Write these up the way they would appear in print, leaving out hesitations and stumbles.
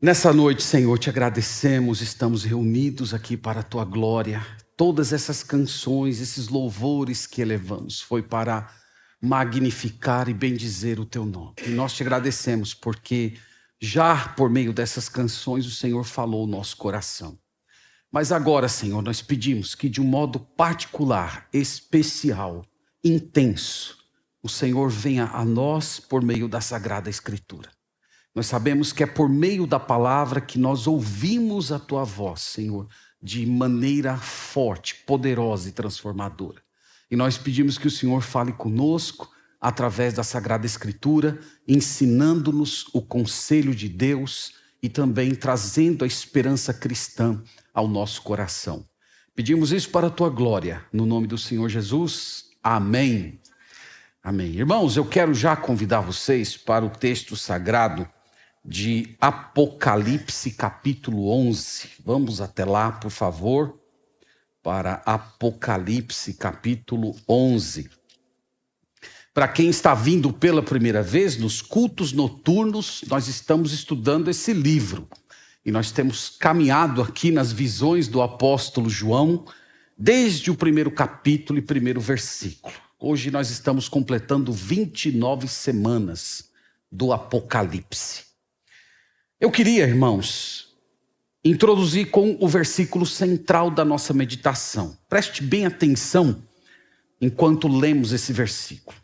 Nessa noite, Senhor, te agradecemos, estamos reunidos aqui para a tua glória. Todas essas canções, esses louvores que elevamos, foi para magnificar e bendizer o teu nome. E nós te agradecemos porque já por meio dessas canções o Senhor falou o nosso coração. Mas agora, Senhor, nós pedimos que de um modo particular, especial, intenso, o Senhor venha a nós por meio da Sagrada Escritura. Nós sabemos que é por meio da palavra que nós ouvimos a tua voz, Senhor, de maneira forte, poderosa e transformadora. E nós pedimos que o Senhor fale conosco através da Sagrada Escritura, ensinando-nos o conselho de Deus e também trazendo a esperança cristã ao nosso coração. Pedimos isso para a tua glória, no nome do Senhor Jesus. Amém. Amém. Irmãos, eu quero já convidar vocês para o texto sagrado de Apocalipse capítulo 11. Vamos até lá, por favor, para Apocalipse capítulo 11. Para quem está vindo pela primeira vez, nos cultos noturnos, nós estamos estudando esse livro. E nós temos caminhado aqui nas visões do apóstolo João, desde o primeiro capítulo e primeiro versículo. Hoje nós estamos completando 29 semanas do Apocalipse. Eu queria, irmãos, introduzir com o versículo central da nossa meditação. Preste bem atenção enquanto lemos esse versículo.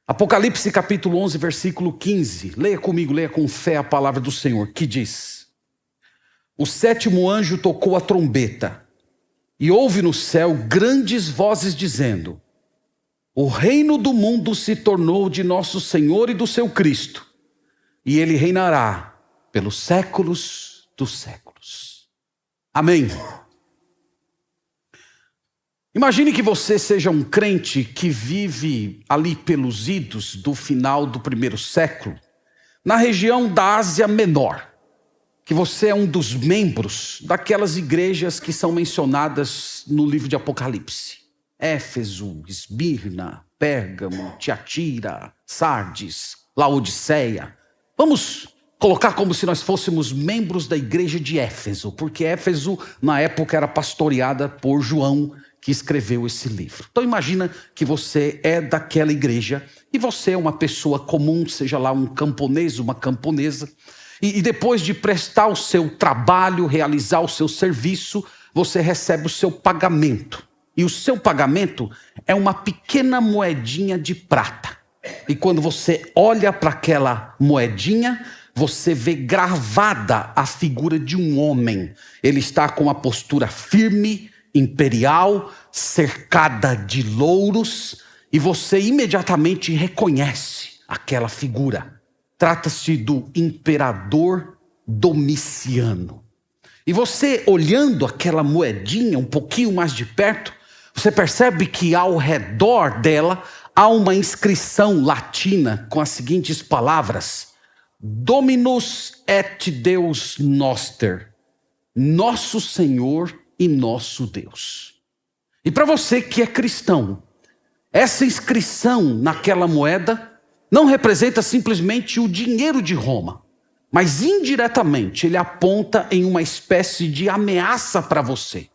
Apocalipse capítulo 11, versículo 15. Leia comigo, leia com fé a palavra do Senhor, que diz: O sétimo anjo tocou a trombeta, e houve no céu grandes vozes dizendo: O reino do mundo se tornou de nosso Senhor e do seu Cristo, e ele reinará pelos séculos dos séculos. Amém. Imagine que você seja um crente que vive ali pelos idos do final do primeiro século, na região da Ásia Menor, que você é um dos membros daquelas igrejas que são mencionadas no livro de Apocalipse. Éfeso, Esmirna, Pérgamo, Tiatira, Sardes, Laodiceia. Vamos colocar como se nós fôssemos membros da igreja de Éfeso, porque Éfeso na época era pastoreada por João, que escreveu esse livro. Então imagina que você é daquela igreja e você é uma pessoa comum, seja lá um camponês, uma camponesa, e depois de prestar o seu trabalho, realizar o seu serviço, você recebe o seu pagamento. E o seu pagamento é uma pequena moedinha de prata. E quando você olha para aquela moedinha, você vê gravada a figura de um homem. Ele está com uma postura firme, imperial, cercada de louros, e você imediatamente reconhece aquela figura. Trata-se do imperador Domiciano. E você, olhando aquela moedinha um pouquinho mais de perto, você percebe que ao redor dela há uma inscrição latina com as seguintes palavras: Dominus et Deus Noster, nosso Senhor e nosso Deus. E para você que é cristão, essa inscrição naquela moeda não representa simplesmente o dinheiro de Roma, mas indiretamente ele aponta em uma espécie de ameaça para você.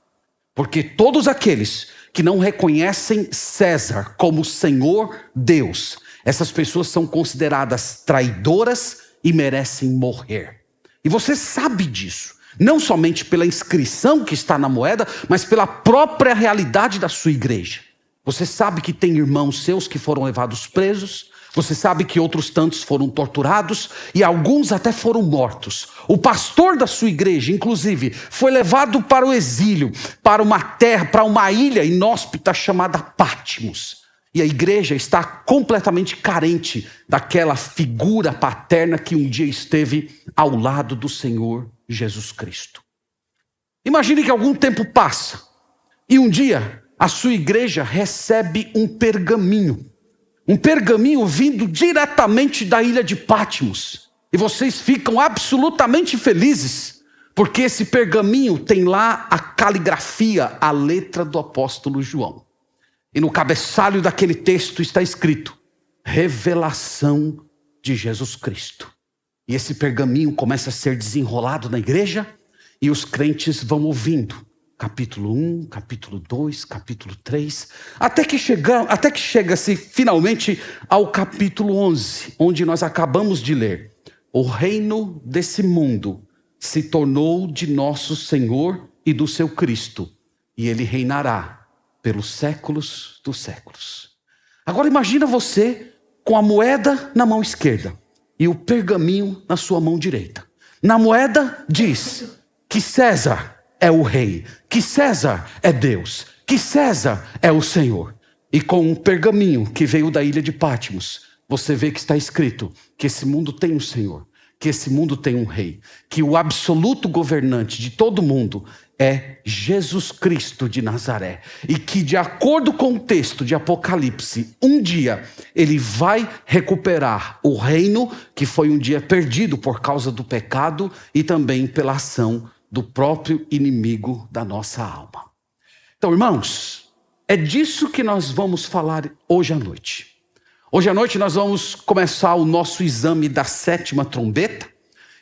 Porque todos aqueles que não reconhecem César como Senhor Deus, essas pessoas são consideradas traidoras e merecem morrer. E você sabe disso, não somente pela inscrição que está na moeda, mas pela própria realidade da sua igreja. Você sabe que tem irmãos seus que foram levados presos, você sabe que outros tantos foram torturados e alguns até foram mortos. O pastor da sua igreja, inclusive, foi levado para o exílio, para uma terra, para uma ilha inóspita chamada Patmos. E a igreja está completamente carente daquela figura paterna que um dia esteve ao lado do Senhor Jesus Cristo. Imagine que algum tempo passa e um dia a sua igreja recebe um pergaminho vindo diretamente da ilha de Patmos. E vocês ficam absolutamente felizes, porque esse pergaminho tem lá a caligrafia, a letra do apóstolo João. E no cabeçalho daquele texto está escrito: Revelação de Jesus Cristo. E esse pergaminho começa a ser desenrolado na igreja e os crentes vão ouvindo. Capítulo 1, capítulo 2, capítulo 3, até que chega-se finalmente ao capítulo 11, onde nós acabamos de ler. O reino desse mundo se tornou de nosso Senhor e do seu Cristo, e ele reinará pelos séculos dos séculos. Agora imagina você com a moeda na mão esquerda e o pergaminho na sua mão direita. Na moeda diz que César é o rei, que César é Deus, que César é o Senhor. E com um pergaminho que veio da ilha de Patmos, você vê que está escrito que esse mundo tem um Senhor, que esse mundo tem um rei, que o absoluto governante de todo mundo é Jesus Cristo de Nazaré. E que, de acordo com o texto de Apocalipse, um dia ele vai recuperar o reino que foi um dia perdido por causa do pecado e também pela ação do próprio inimigo da nossa alma. Então, irmãos, é disso que nós vamos falar hoje à noite. Hoje à noite nós vamos começar o nosso exame da 7ª trombeta.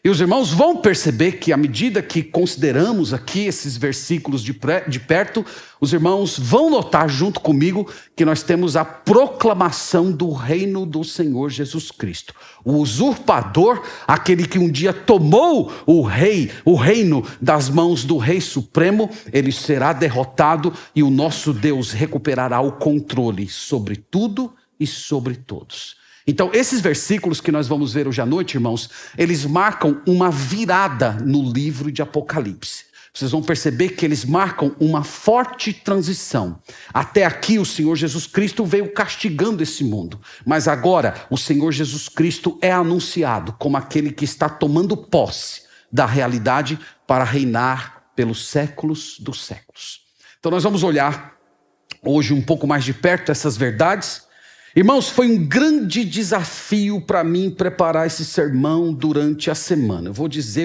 E os irmãos vão perceber que à medida que consideramos aqui esses versículos de perto, os irmãos vão notar junto comigo que nós temos a proclamação do reino do Senhor Jesus Cristo. O usurpador, aquele que um dia tomou o reino das mãos do Rei Supremo, ele será derrotado e o nosso Deus recuperará o controle sobre tudo e sobre todos. Então, esses versículos que nós vamos ver hoje à noite, irmãos, eles marcam uma virada no livro de Apocalipse. Vocês vão perceber que eles marcam uma forte transição. Até aqui o Senhor Jesus Cristo veio castigando esse mundo. Mas agora o Senhor Jesus Cristo é anunciado como aquele que está tomando posse da realidade para reinar pelos séculos dos séculos. Então nós vamos olhar hoje um pouco mais de perto essas verdades. Irmãos, foi um grande desafio para mim preparar esse sermão durante a semana. Eu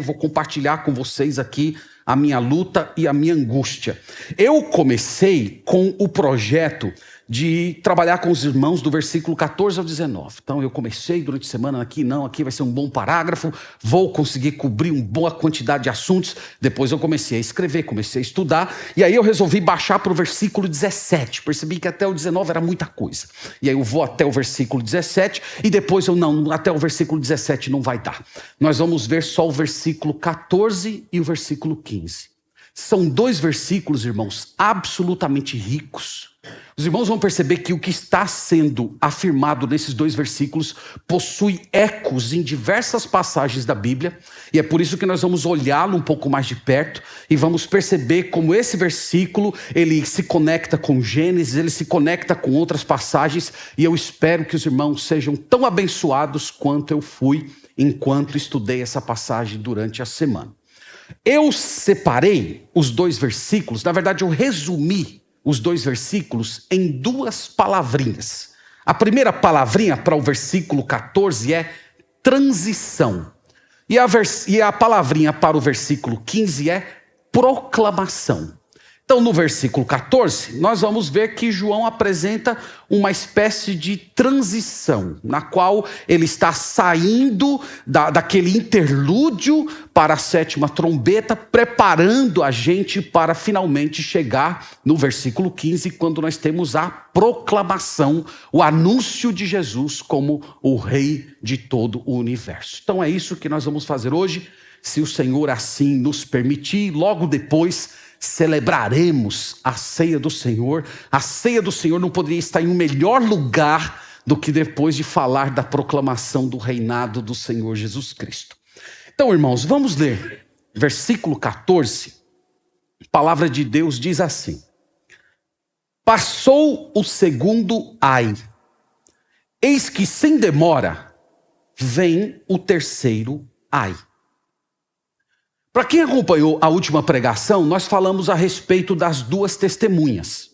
vou compartilhar com vocês aqui a minha luta e a minha angústia. Eu comecei com o projeto de trabalhar com os irmãos do versículo 14 ao 19. Então eu comecei durante a semana aqui vai ser um bom parágrafo, vou conseguir cobrir uma boa quantidade de assuntos. Depois eu comecei a escrever, comecei a estudar, e aí eu resolvi baixar para o versículo 17. Percebi que até o 19 era muita coisa. E aí eu vou até o versículo 17, e depois até o versículo 17 não vai dar. Nós vamos ver só o versículo 14 e o versículo 15. São dois versículos, irmãos, absolutamente ricos. Os irmãos vão perceber que o que está sendo afirmado nesses dois versículos possui ecos em diversas passagens da Bíblia, e é por isso que nós vamos olhá-lo um pouco mais de perto e vamos perceber como esse versículo ele se conecta com Gênesis, ele se conecta com outras passagens, e eu espero que os irmãos sejam tão abençoados quanto eu fui enquanto estudei essa passagem durante a semana. Eu separei os dois versículos, na verdade eu resumi os dois versículos em duas palavrinhas. A primeira palavrinha para o versículo 14 é transição. E a palavrinha para o versículo 15 é proclamação. Então, no versículo 14, nós vamos ver que João apresenta uma espécie de transição, na qual ele está saindo daquele interlúdio para a 7ª trombeta, preparando a gente para finalmente chegar no versículo 15, quando nós temos a proclamação, o anúncio de Jesus como o Rei de todo o universo. Então é isso que nós vamos fazer hoje, se o Senhor assim nos permitir. Logo depois celebraremos a ceia do Senhor. A ceia do Senhor não poderia estar em um melhor lugar do que depois de falar da proclamação do reinado do Senhor Jesus Cristo. Então, irmãos, vamos ler versículo 14. A palavra de Deus diz assim: passou o segundo ai, eis que sem demora vem o terceiro ai. Para quem acompanhou a última pregação, nós falamos a respeito das duas testemunhas.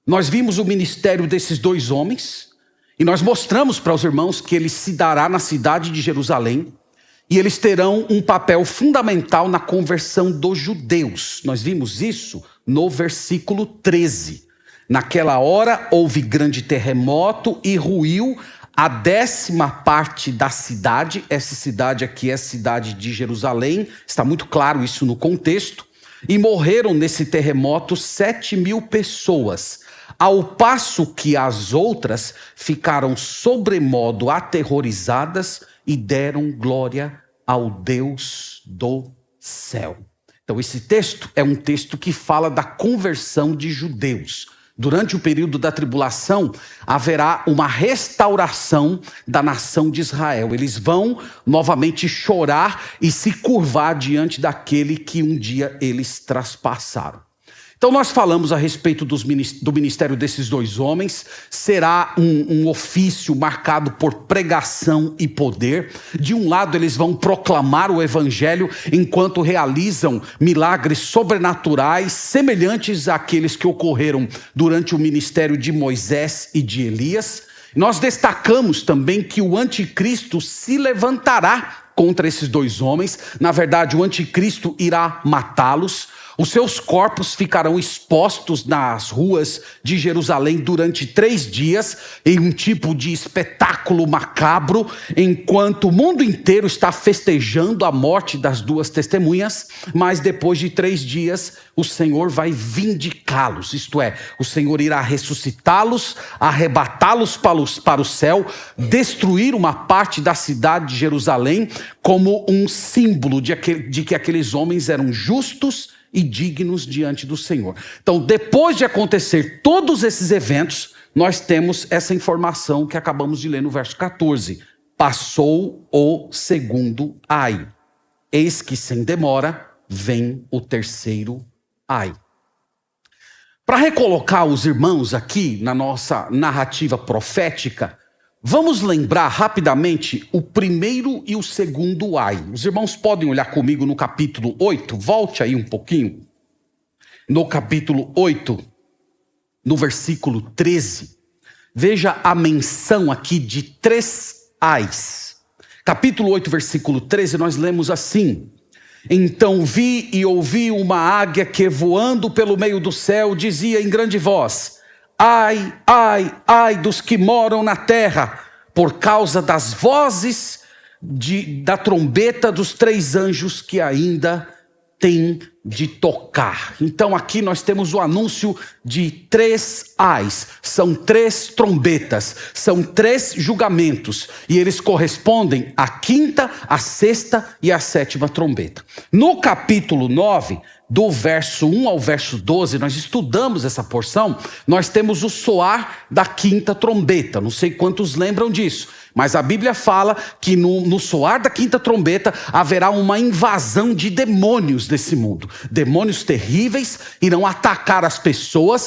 Nós vimos o ministério desses dois homens e nós mostramos para os irmãos que ele se dará na cidade de Jerusalém e eles terão um papel fundamental na conversão dos judeus. Nós vimos isso no versículo 13. Naquela hora houve grande terremoto e ruiu a 10ª parte da cidade. Essa cidade aqui é a cidade de Jerusalém, está muito claro isso no contexto. E morreram nesse terremoto 7.000 pessoas, ao passo que as outras ficaram sobremodo aterrorizadas e deram glória ao Deus do céu. Então esse texto é um texto que fala da conversão de judeus. Durante o período da tribulação, haverá uma restauração da nação de Israel. Eles vão novamente chorar e se curvar diante daquele que um dia eles traspassaram. Então nós falamos a respeito do ministério desses dois homens. Será um ofício marcado por pregação e poder. De um lado eles vão proclamar o evangelho enquanto realizam milagres sobrenaturais semelhantes àqueles que ocorreram durante o ministério de Moisés e de Elias. Nós destacamos também que o anticristo se levantará contra esses dois homens. Na verdade, o anticristo irá matá-los. Os seus corpos ficarão expostos nas ruas de Jerusalém durante 3 dias, em um tipo de espetáculo macabro, enquanto o mundo inteiro está festejando a morte das duas testemunhas. Mas depois de 3 dias, o Senhor vai vindicá-los, isto é, o Senhor irá ressuscitá-los, arrebatá-los para o céu, destruir uma parte da cidade de Jerusalém, como um símbolo de que aqueles homens eram justos e dignos diante do Senhor. Então, depois de acontecer todos esses eventos, nós temos essa informação que acabamos de ler no verso 14. Passou o segundo ai. Eis que sem demora vem o terceiro ai. Para recolocar os irmãos aqui na nossa narrativa profética, vamos lembrar rapidamente o primeiro e o segundo ai. Os irmãos podem olhar comigo no capítulo 8, volte aí um pouquinho. No capítulo 8, no versículo 13, veja a menção aqui de 3 ais. Capítulo 8, versículo 13, nós lemos assim: Então vi e ouvi uma águia que, voando pelo meio do céu, dizia em grande voz: Ai, ai, ai dos que moram na terra, por causa das vozes da trombeta dos 3 anjos que ainda têm de tocar. Então aqui nós temos o anúncio de 3 ais. São 3 trombetas, são 3 julgamentos, e eles correspondem à 5ª, à 6ª e à 7ª trombeta. No capítulo 9, do verso 1 ao verso 12, nós estudamos essa porção. Nós temos o soar da 5ª trombeta. Não sei quantos lembram disso, mas a Bíblia fala que no soar da 5ª trombeta haverá uma invasão de demônios desse mundo. Demônios terríveis irão atacar as pessoas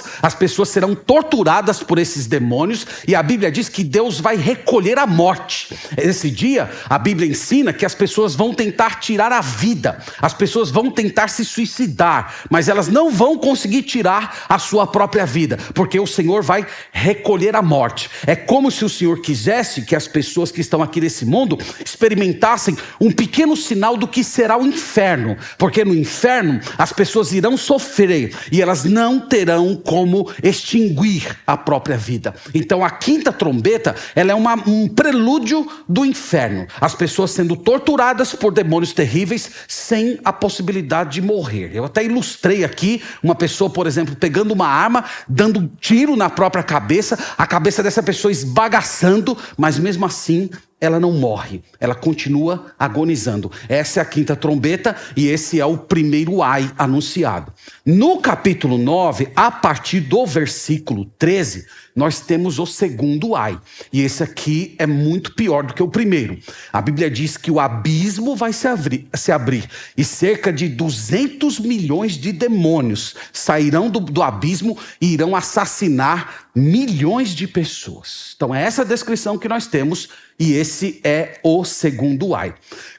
serão torturadas por esses demônios, e a Bíblia diz que Deus vai recolher a morte. Esse dia, a Bíblia ensina que as pessoas vão tentar tirar a vida, as pessoas vão tentar se suicidar, mas elas não vão conseguir tirar a sua própria vida, porque o Senhor vai recolher a morte. É como se o Senhor quisesse que as pessoas que estão aqui nesse mundo experimentassem um pequeno sinal do que será o inferno, porque no inferno as pessoas irão sofrer e elas não terão como extinguir a própria vida. Então a 5ª trombeta, ela é um prelúdio do inferno, as pessoas sendo torturadas por demônios terríveis sem a possibilidade de morrer. Eu até ilustrei aqui uma pessoa, por exemplo, pegando uma arma, dando um tiro na própria cabeça, a cabeça dessa pessoa esbagaçando, mas mesmo assim ela não morre, ela continua agonizando. Essa é a 5ª trombeta e esse é o primeiro ai anunciado. No capítulo 9, a partir do versículo 13, nós temos o segundo ai. E esse aqui é muito pior do que o primeiro. A Bíblia diz que o abismo vai se abrir e cerca de 200 milhões de demônios sairão do abismo e irão assassinar milhões de pessoas. Então é essa a descrição que nós temos, e esse é o segundo ai.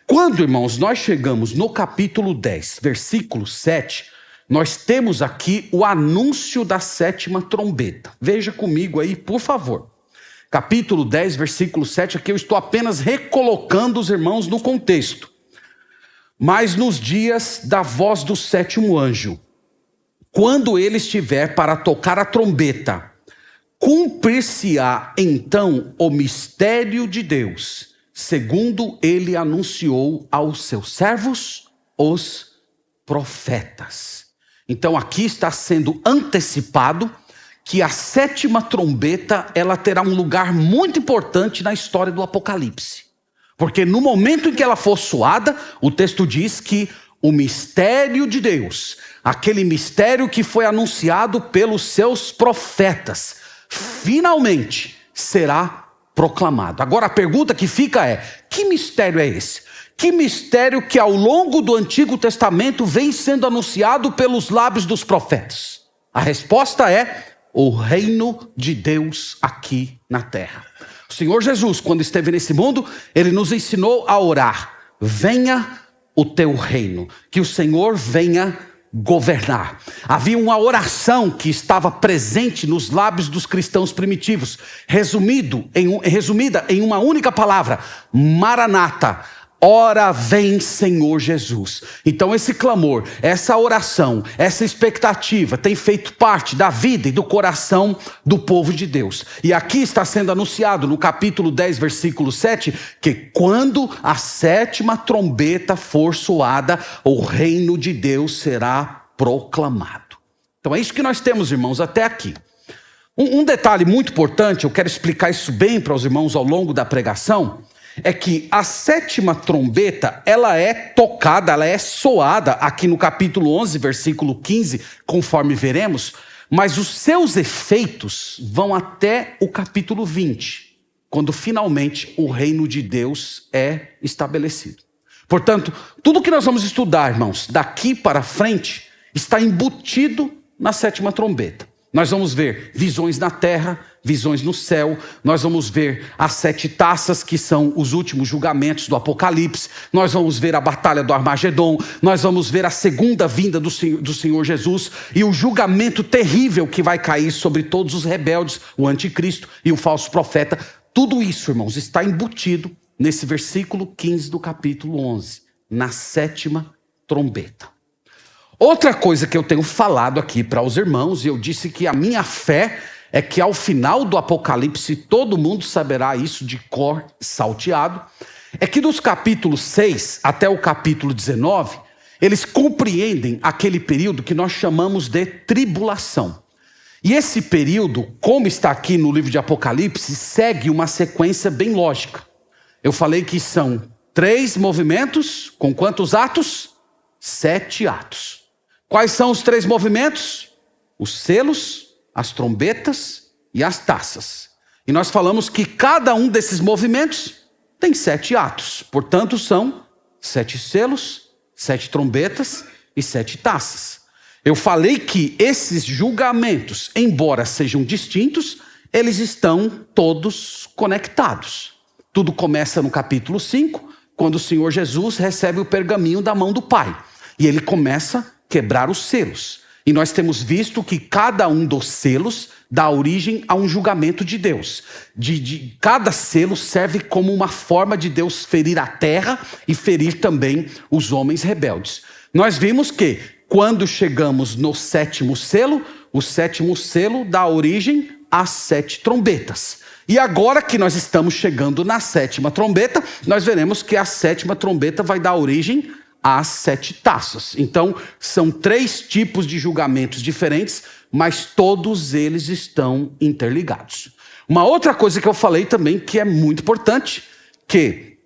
Quando, irmãos, nós chegamos no capítulo 10, versículo 7, nós temos aqui o anúncio da 7ª trombeta. Veja comigo aí, por favor. Capítulo 10, versículo 7, aqui eu estou apenas recolocando os irmãos no contexto. Mas nos dias da voz do 7º anjo, quando ele estiver para tocar a trombeta, cumprir-se-á então o mistério de Deus, segundo ele anunciou aos seus servos, os profetas. Então aqui está sendo antecipado que a sétima trombeta, ela terá um lugar muito importante na história do Apocalipse. Porque no momento em que ela for soada, o texto diz que o mistério de Deus, aquele mistério que foi anunciado pelos seus profetas, finalmente será proclamado. Agora a pergunta que fica é: que mistério é esse? Que mistério que ao longo do Antigo Testamento vem sendo anunciado pelos lábios dos profetas? A resposta é o reino de Deus aqui na terra. O Senhor Jesus, quando esteve nesse mundo, ele nos ensinou a orar: venha o teu reino, que o Senhor venha governar. Havia uma oração que estava presente nos lábios dos cristãos primitivos, resumida em uma única palavra: Maranata. Ora vem, Senhor Jesus. Então esse clamor, essa oração, essa expectativa tem feito parte da vida e do coração do povo de Deus. E aqui está sendo anunciado no capítulo 10, versículo 7, que quando a sétima trombeta for soada, o reino de Deus será proclamado. Então é isso que nós temos, irmãos, até aqui. Um detalhe muito importante, eu quero explicar isso bem para os irmãos ao longo da pregação, é que a sétima trombeta, ela é tocada, ela é soada aqui no capítulo 11, versículo 15, conforme veremos, mas os seus efeitos vão até o capítulo 20, quando finalmente o reino de Deus é estabelecido. Portanto, tudo que nós vamos estudar, irmãos, daqui para frente, está embutido na sétima trombeta. Nós vamos ver visões na terra, visões no céu, nós vamos ver as 7 taças, que são os últimos julgamentos do Apocalipse, nós vamos ver a batalha do Armagedon, nós vamos ver a segunda vinda do Senhor Jesus e o julgamento terrível que vai cair sobre todos os rebeldes, o anticristo e o falso profeta. Tudo isso, irmãos, está embutido nesse versículo 15 do capítulo 11, na sétima trombeta. Outra coisa que eu tenho falado aqui para os irmãos, e eu disse que a minha fé é que ao final do Apocalipse, todo mundo saberá isso de cor salteado, é que dos capítulos 6 até o capítulo 19, eles compreendem aquele período que nós chamamos de tribulação. E esse período, como está aqui no livro de Apocalipse, segue uma sequência bem lógica. Eu falei que são 3 movimentos, com quantos atos? 7 atos. Quais são os 3 movimentos? Os selos, as trombetas e as taças. E nós falamos que cada um desses movimentos tem 7 atos. Portanto, são 7 selos, 7 trombetas e 7 taças. Eu falei que esses julgamentos, embora sejam distintos, eles estão todos conectados. Tudo começa no capítulo 5, quando o Senhor Jesus recebe o pergaminho da mão do Pai. E ele começa a quebrar os selos. E nós temos visto que cada um dos selos dá origem a um julgamento de Deus. Cada selo serve como uma forma de Deus ferir a terra e ferir também os homens rebeldes. Nós vimos que quando chegamos no 7º selo, o 7º selo dá origem às 7 trombetas. E agora que nós estamos chegando na 7ª trombeta, nós veremos que a 7ª trombeta vai dar origem às 7 taças. Então, são 3 tipos de julgamentos diferentes, mas todos eles estão interligados. Uma outra coisa que eu falei também, que é muito importante, que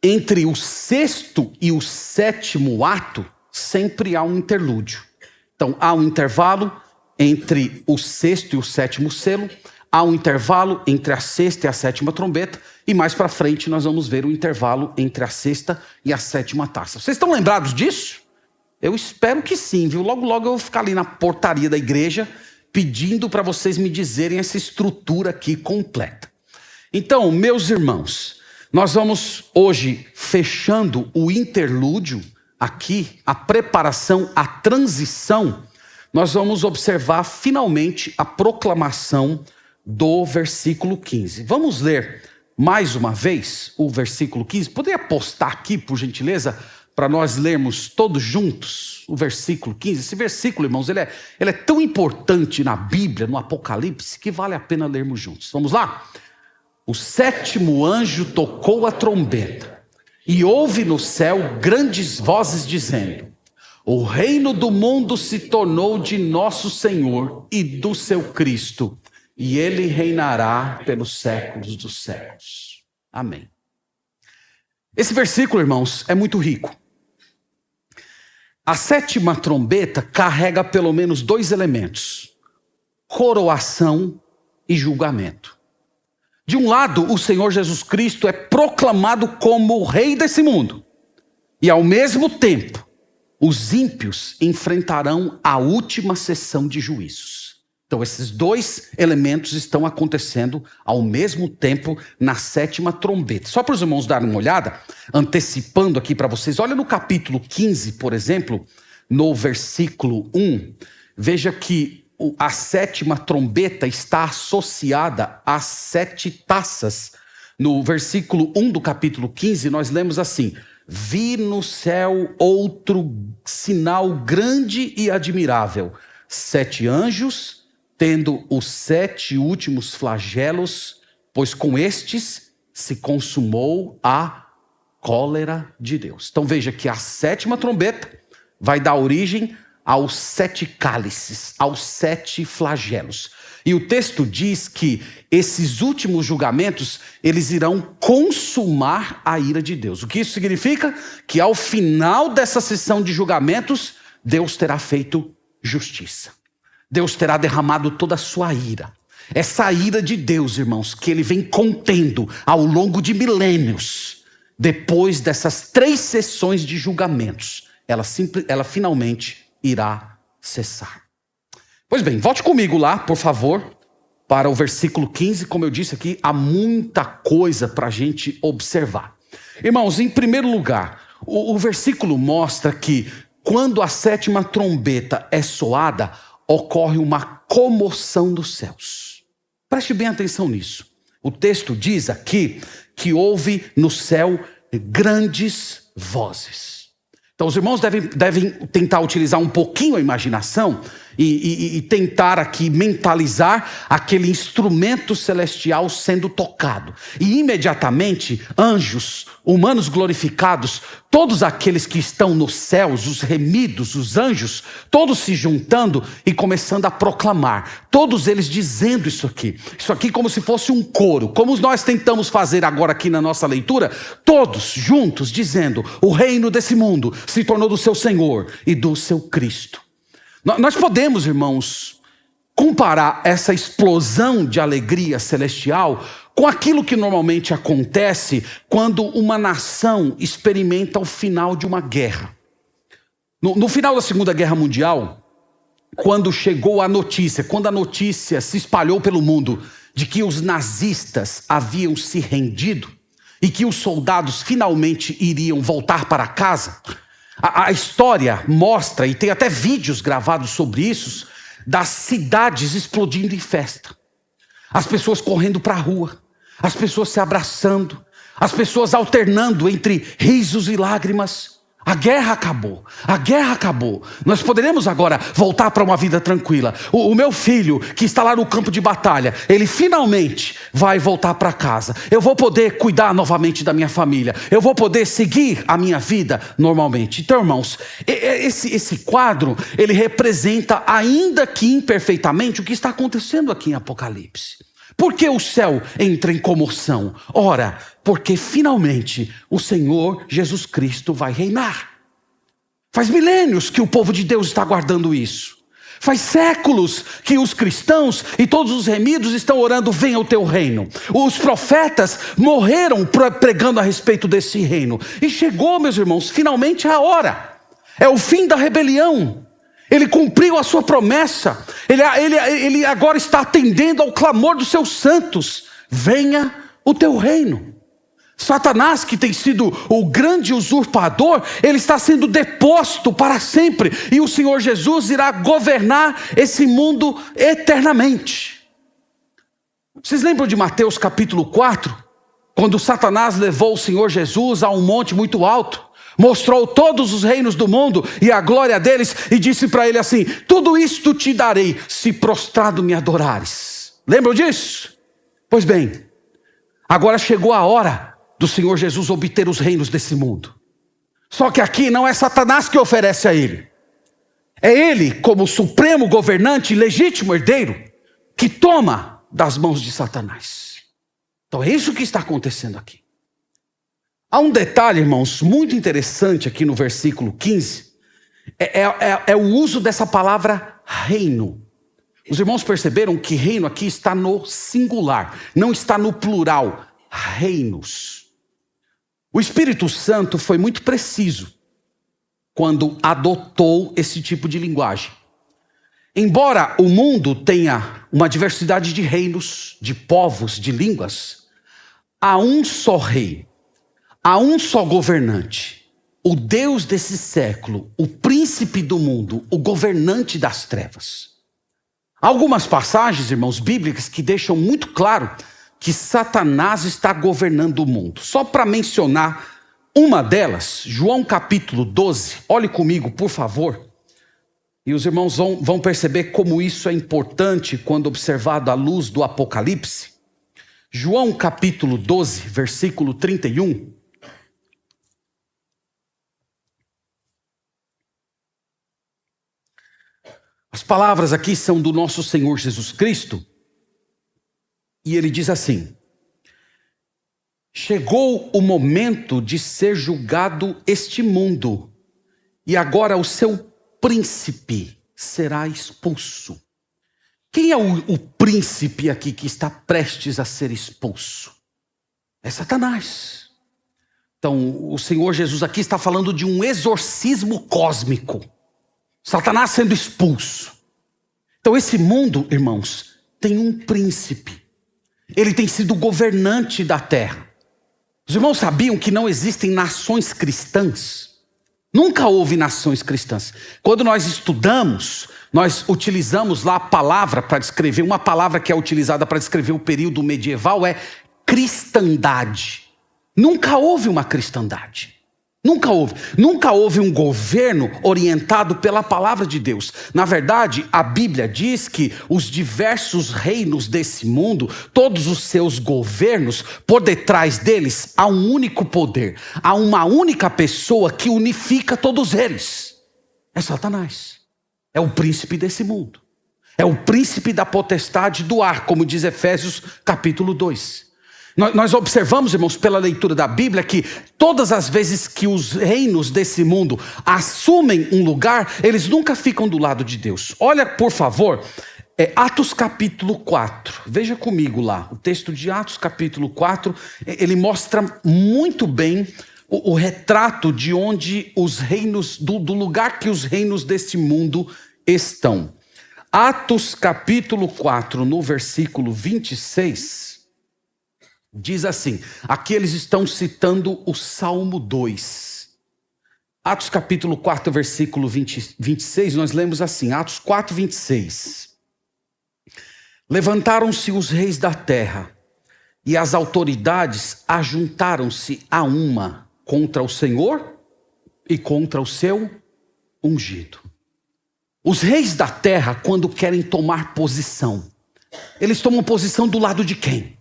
entre o 6º e o 7º ato, sempre há um interlúdio. Então, há um intervalo entre o 6º e o 7º selo, há um intervalo entre a 6ª e a 7ª trombeta, e mais para frente nós vamos ver o intervalo entre a 6ª e a 7ª taça. Vocês estão lembrados disso? Eu espero que sim, viu? Logo, logo eu vou ficar ali na portaria da igreja, pedindo para vocês me dizerem essa estrutura aqui completa. Então, meus irmãos, nós vamos hoje fechando o interlúdio aqui, a preparação, a transição, nós vamos observar finalmente a proclamação do versículo 15. Vamos ler mais uma vez o versículo 15. Poderia postar aqui, por gentileza, para nós lermos todos juntos o versículo 15. Esse versículo, irmãos, ele é tão importante na Bíblia, no Apocalipse, que vale a pena lermos juntos. Vamos lá? O sétimo anjo tocou a trombeta, e houve no céu grandes vozes dizendo: o reino do mundo se tornou de nosso Senhor e do seu Cristo, e ele reinará pelos séculos dos séculos. Amém. Esse versículo, irmãos, é muito rico. A sétima trombeta carrega pelo menos 2 elementos: coroação e julgamento. De um lado, o Senhor Jesus Cristo é proclamado como o rei desse mundo, e ao mesmo tempo, os ímpios enfrentarão a última sessão de juízos. Então esses 2 elementos estão acontecendo ao mesmo tempo na sétima trombeta. Só para os irmãos darem uma olhada, antecipando aqui para vocês, olha no capítulo 15, por exemplo, no versículo 1, veja que a sétima trombeta está associada às 7 taças. No versículo 1 do capítulo 15, nós lemos assim: vi no céu outro sinal grande e admirável, 7 anjos, tendo os 7 últimos flagelos, pois com estes se consumou a cólera de Deus. Então veja que a sétima trombeta vai dar origem aos 7 cálices, aos 7 flagelos. E o texto diz que esses últimos julgamentos, eles irão consumar a ira de Deus. O que isso significa? Que ao final dessa sessão de julgamentos, Deus terá feito justiça. Deus terá derramado toda a sua ira. Essa ira de Deus, irmãos, que ele vem contendo ao longo de milênios, depois dessas 3 sessões de julgamentos, ela finalmente irá cessar. Pois bem, volte comigo lá, por favor, para o versículo 15. Como eu disse aqui, há muita coisa para a gente observar. Irmãos, em primeiro lugar, o versículo mostra que quando a sétima trombeta é soada, ocorre uma comoção dos céus. Preste bem atenção nisso. O texto diz aqui que houve no céu grandes vozes. Então os irmãos devem tentar utilizar um pouquinho a imaginação e tentar aqui mentalizar aquele instrumento celestial sendo tocado. E imediatamente anjos, humanos glorificados, todos aqueles que estão nos céus, os remidos, os anjos, todos se juntando e começando a proclamar. Todos eles dizendo isso aqui como se fosse um coro, como nós tentamos fazer agora aqui na nossa leitura, todos juntos dizendo: o reino desse mundo se tornou do seu Senhor e do seu Cristo. Nós podemos, irmãos, comparar essa explosão de alegria celestial com aquilo que normalmente acontece quando uma nação experimenta o final de uma guerra. No final da Segunda Guerra Mundial, quando chegou a notícia, quando a notícia se espalhou pelo mundo de que os nazistas haviam se rendido e que os soldados finalmente iriam voltar para casa, a história mostra, e tem até vídeos gravados sobre isso, das cidades explodindo em festa. As pessoas correndo para a rua, as pessoas se abraçando, as pessoas alternando entre risos e lágrimas. A guerra acabou, a guerra acabou. Nós poderemos agora voltar para uma vida tranquila. O meu filho, que está lá no campo de batalha, ele finalmente vai voltar para casa. Eu vou poder cuidar novamente da minha família. Eu vou poder seguir a minha vida normalmente. Então, irmãos, esse quadro, ele representa, ainda que imperfeitamente, o que está acontecendo aqui em Apocalipse. Por que o céu entra em comoção? Ora, porque finalmente o Senhor Jesus Cristo vai reinar. Faz milênios que o povo de Deus está aguardando isso. Faz séculos que os cristãos e todos os remidos estão orando: venha o teu reino. Os profetas morreram pregando a respeito desse reino. E chegou, meus irmãos, finalmente a hora. É o fim da rebelião. Ele cumpriu a sua promessa. Ele agora está atendendo ao clamor dos seus santos: venha o teu reino. Satanás, que tem sido o grande usurpador, ele está sendo deposto para sempre. E o Senhor Jesus irá governar esse mundo eternamente. Vocês lembram de Mateus capítulo 4? Quando Satanás levou o Senhor Jesus a um monte muito alto, mostrou todos os reinos do mundo e a glória deles, e disse para ele assim: tudo isto te darei, se prostrado me adorares. Lembram disso? Pois bem, agora chegou a hora do Senhor Jesus obter os reinos desse mundo. Só que aqui não é Satanás que oferece a ele. É ele, como supremo governante e legítimo herdeiro, que toma das mãos de Satanás. Então é isso que está acontecendo aqui. Há um detalhe, irmãos, muito interessante aqui no versículo 15. É o uso dessa palavra reino. Os irmãos perceberam que reino aqui está no singular, não está no plural. Reinos. O Espírito Santo foi muito preciso quando adotou esse tipo de linguagem. Embora o mundo tenha uma diversidade de reinos, de povos, de línguas, há um só rei, há um só governante, o Deus desse século, o príncipe do mundo, o governante das trevas. Há algumas passagens, irmãos, bíblicas que deixam muito claro que Satanás está governando o mundo. Só para mencionar uma delas, João capítulo 12, olhe comigo, por favor. E os irmãos vão perceber como isso é importante quando observado à luz do Apocalipse. João capítulo 12, versículo 31. As palavras aqui são do nosso Senhor Jesus Cristo. E ele diz assim: chegou o momento de ser julgado este mundo, e agora o seu príncipe será expulso. Quem é o príncipe aqui que está prestes a ser expulso? É Satanás. Então, o Senhor Jesus aqui está falando de um exorcismo cósmico. Satanás sendo expulso. Então, esse mundo, irmãos, tem um príncipe. Ele tem sido governante da terra. Os irmãos sabiam que não existem nações cristãs? Nunca houve nações cristãs. Quando nós estudamos, nós utilizamos lá a palavra para descrever, uma palavra que é utilizada para descrever o período medieval é cristandade. Nunca houve uma cristandade. Nunca houve. Nunca houve um governo orientado pela palavra de Deus. Na verdade, a Bíblia diz que os diversos reinos desse mundo, todos os seus governos, por detrás deles há um único poder. Há uma única pessoa que unifica todos eles. É Satanás. É o príncipe desse mundo. É o príncipe da potestade do ar, como diz Efésios capítulo 2. Nós observamos, irmãos, pela leitura da Bíblia, que todas as vezes que os reinos desse mundo assumem um lugar, eles nunca ficam do lado de Deus. Olha, por favor, Atos capítulo 4. Veja comigo lá, o texto de Atos capítulo 4, ele mostra muito bem o retrato de onde os reinos, do lugar que os reinos desse mundo estão. Atos capítulo 4, no versículo 26... diz assim, aqui eles estão citando o Salmo 2. Atos capítulo 4, versículo 26, nós lemos assim, Atos 4, 26. Levantaram-se os reis da terra, e as autoridades ajuntaram-se a uma contra o Senhor e contra o seu ungido. Os reis da terra, quando querem tomar posição, eles tomam posição do lado de quem?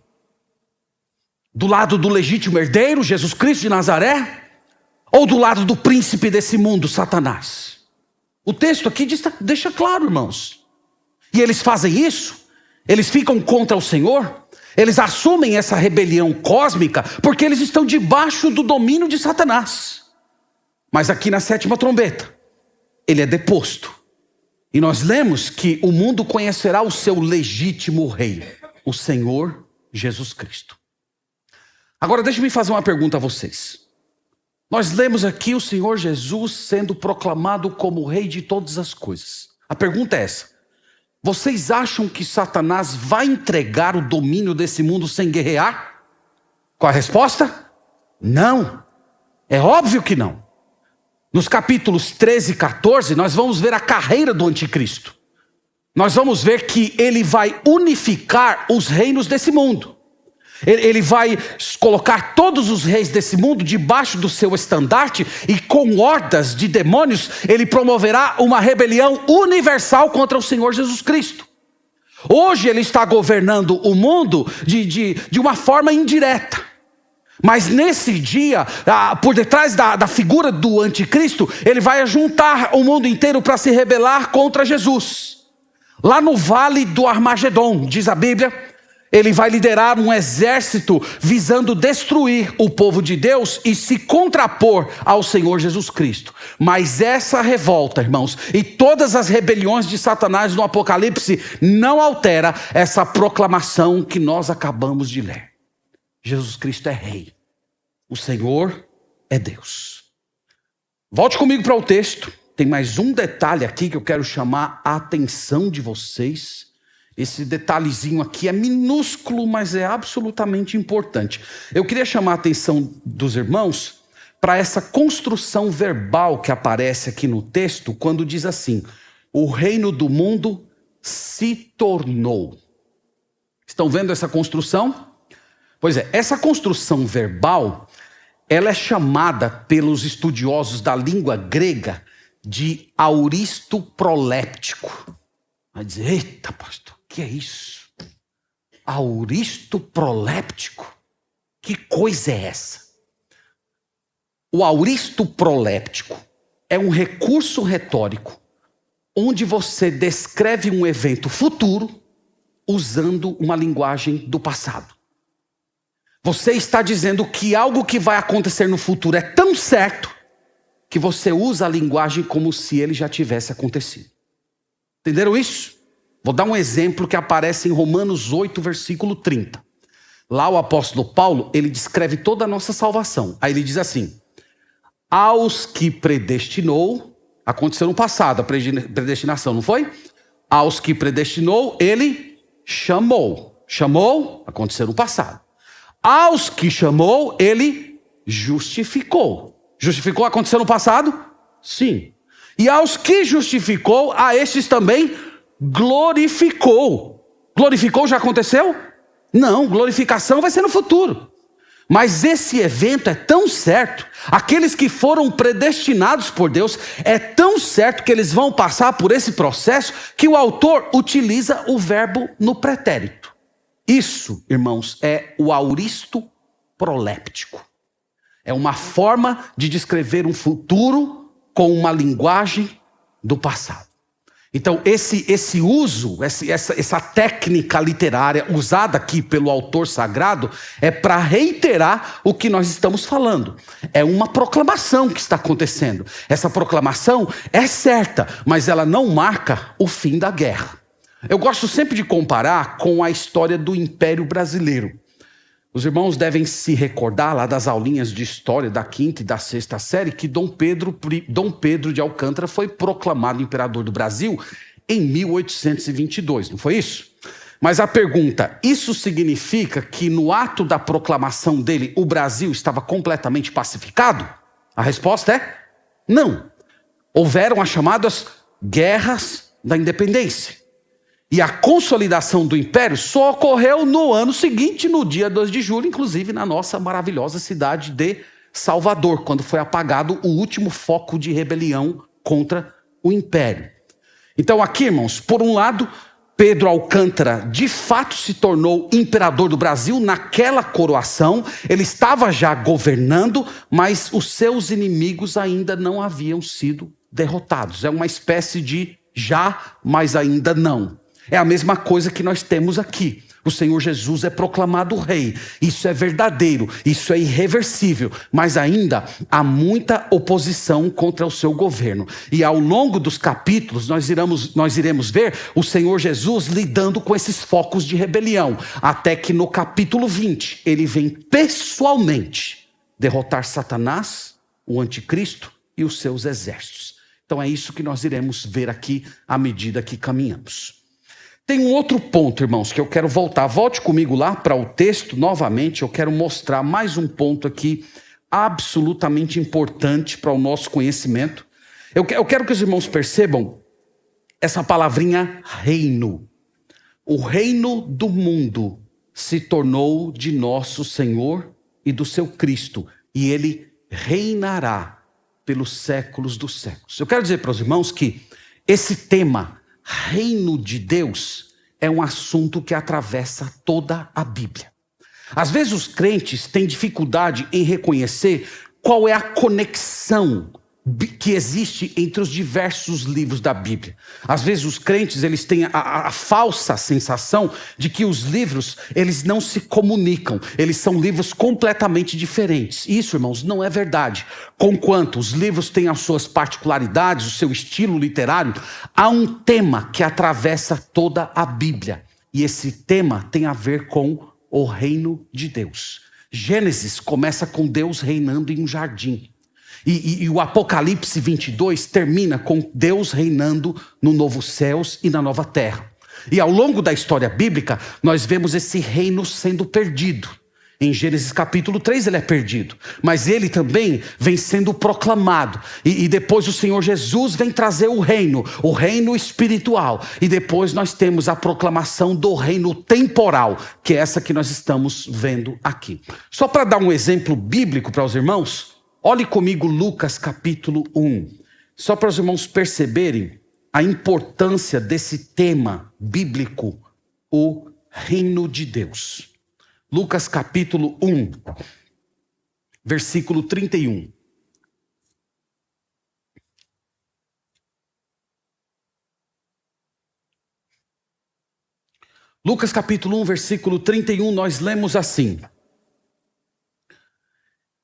Do lado do legítimo herdeiro, Jesus Cristo de Nazaré? Ou do lado do príncipe desse mundo, Satanás? O texto aqui deixa claro, irmãos. E eles fazem isso, eles ficam contra o Senhor, eles assumem essa rebelião cósmica, porque eles estão debaixo do domínio de Satanás. Mas aqui na sétima trombeta, ele é deposto. E nós lemos que o mundo conhecerá o seu legítimo rei, o Senhor Jesus Cristo. Agora deixe-me fazer uma pergunta a vocês. Nós lemos aqui o Senhor Jesus sendo proclamado como o rei de todas as coisas. A pergunta é essa: vocês acham que Satanás vai entregar o domínio desse mundo sem guerrear? Qual a resposta? Não. É óbvio que não. Nos capítulos 13 e 14, nós vamos ver a carreira do anticristo. Nós vamos ver que ele vai unificar os reinos desse mundo. Ele vai colocar todos os reis desse mundo debaixo do seu estandarte, e com hordas de demônios ele promoverá uma rebelião universal contra o Senhor Jesus Cristo. Hoje ele está governando o mundo de uma forma indireta. Mas nesse dia, por detrás da figura do anticristo, ele vai juntar o mundo inteiro para se rebelar contra Jesus. Lá no vale do Armagedon, diz a Bíblia, ele vai liderar um exército visando destruir o povo de Deus e se contrapor ao Senhor Jesus Cristo. Mas essa revolta, irmãos, e todas as rebeliões de Satanás no Apocalipse não altera essa proclamação que nós acabamos de ler. Jesus Cristo é rei. O Senhor é Deus. Volte comigo para o texto. Tem mais um detalhe aqui que eu quero chamar a atenção de vocês. Esse detalhezinho aqui é minúsculo, mas é absolutamente importante. Eu queria chamar a atenção dos irmãos para essa construção verbal que aparece aqui no texto, quando diz assim: o reino do mundo se tornou. Estão vendo essa construção? Pois é, essa construção verbal, ela é chamada pelos estudiosos da língua grega de auristo proléptico. Vai dizer, eita pastor, o que é isso? Auristo proléptico? Que coisa é essa? O auristo proléptico é um recurso retórico onde você descreve um evento futuro usando uma linguagem do passado. Você está dizendo que algo que vai acontecer no futuro é tão certo que você usa a linguagem como se ele já tivesse acontecido. Entenderam isso? Vou dar um exemplo que aparece em Romanos 8, versículo 30. Lá o apóstolo Paulo, ele descreve toda a nossa salvação. Aí ele diz assim: aos que predestinou, aconteceu no passado a predestinação, não foi? Aos que predestinou, ele chamou. Chamou, aconteceu no passado. Aos que chamou, ele justificou. Justificou, aconteceu no passado? Sim. E aos que justificou, a estes também glorificou. Glorificou já aconteceu? Não, glorificação vai ser no futuro. Mas esse evento é tão certo, aqueles que foram predestinados por Deus, é tão certo que eles vão passar por esse processo, que o autor utiliza o verbo no pretérito. Isso, irmãos, é o auristo proléptico. É uma forma de descrever um futuro com uma linguagem do passado. Então, esse uso, essa técnica literária usada aqui pelo autor sagrado é para reiterar o que nós estamos falando. É uma proclamação que está acontecendo. Essa proclamação é certa, mas ela não marca o fim da guerra. Eu gosto sempre de comparar com a história do Império Brasileiro. Os irmãos devem se recordar lá das aulinhas de história da 5ª e da 6ª série que Dom Pedro de Alcântara foi proclamado imperador do Brasil em 1822, não foi isso? Mas a pergunta, isso significa que no ato da proclamação dele o Brasil estava completamente pacificado? A resposta é não. Houveram as chamadas guerras da independência. E a consolidação do império só ocorreu no ano seguinte, no dia 2 de julho, inclusive na nossa maravilhosa cidade de Salvador, quando foi apagado o último foco de rebelião contra o império. Então aqui, irmãos, por um lado, Pedro Alcântara de fato se tornou imperador do Brasil naquela coroação. Ele estava já governando, mas os seus inimigos ainda não haviam sido derrotados. É uma espécie de já, mas ainda não. É a mesma coisa que nós temos aqui. O Senhor Jesus é proclamado rei. Isso é verdadeiro, isso é irreversível. Mas ainda há muita oposição contra o seu governo. E ao longo dos capítulos nós iremos ver o Senhor Jesus lidando com esses focos de rebelião. Até que no capítulo 20 ele vem pessoalmente derrotar Satanás, o anticristo e os seus exércitos. Então é isso que nós iremos ver aqui à medida que caminhamos. Tem um outro ponto, irmãos, que eu quero voltar. Volte comigo lá para o texto novamente. Eu quero mostrar mais um ponto aqui absolutamente importante para o nosso conhecimento. Eu quero que os irmãos percebam essa palavrinha reino. O reino do mundo se tornou de nosso Senhor e do seu Cristo, e ele reinará pelos séculos dos séculos. Eu quero dizer para os irmãos que esse tema, reino de Deus, é um assunto que atravessa toda a Bíblia. Às vezes os crentes têm dificuldade em reconhecer qual é a conexão que existe entre os diversos livros da Bíblia. Às vezes os crentes eles têm a falsa sensação de que os livros eles não se comunicam, eles são livros completamente diferentes. Isso, irmãos, não é verdade. Conquanto os livros têm as suas particularidades, o seu estilo literário, há um tema que atravessa toda a Bíblia. E esse tema tem a ver com o reino de Deus. Gênesis começa com Deus reinando em um jardim. E o Apocalipse 22 termina com Deus reinando no novo céus e na nova terra. E ao longo da história bíblica, nós vemos esse reino sendo perdido. Em Gênesis capítulo 3 ele é perdido, mas ele também vem sendo proclamado. E depois o Senhor Jesus vem trazer o reino espiritual. E depois nós temos a proclamação do reino temporal, que é essa que nós estamos vendo aqui. Só para dar um exemplo bíblico para os irmãos, olhe comigo Lucas capítulo 1, só para os irmãos perceberem a importância desse tema bíblico, o reino de Deus. Lucas capítulo 1, versículo 31. Lucas capítulo 1, versículo 31, nós lemos assim: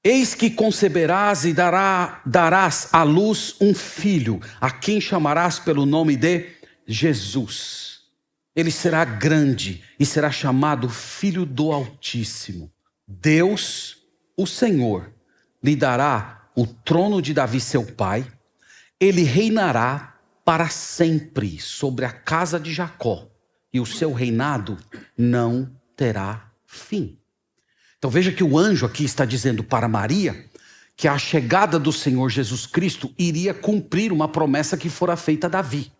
Eis que conceberás e darás à luz um filho, a quem chamarás pelo nome de Jesus. Ele será grande e será chamado Filho do Altíssimo. Deus, o Senhor, lhe dará o trono de Davi seu pai. Ele reinará para sempre sobre a casa de Jacó, e o seu reinado não terá fim. Então veja que o anjo aqui está dizendo para Maria que a chegada do Senhor Jesus Cristo iria cumprir uma promessa que fora feita a Davi.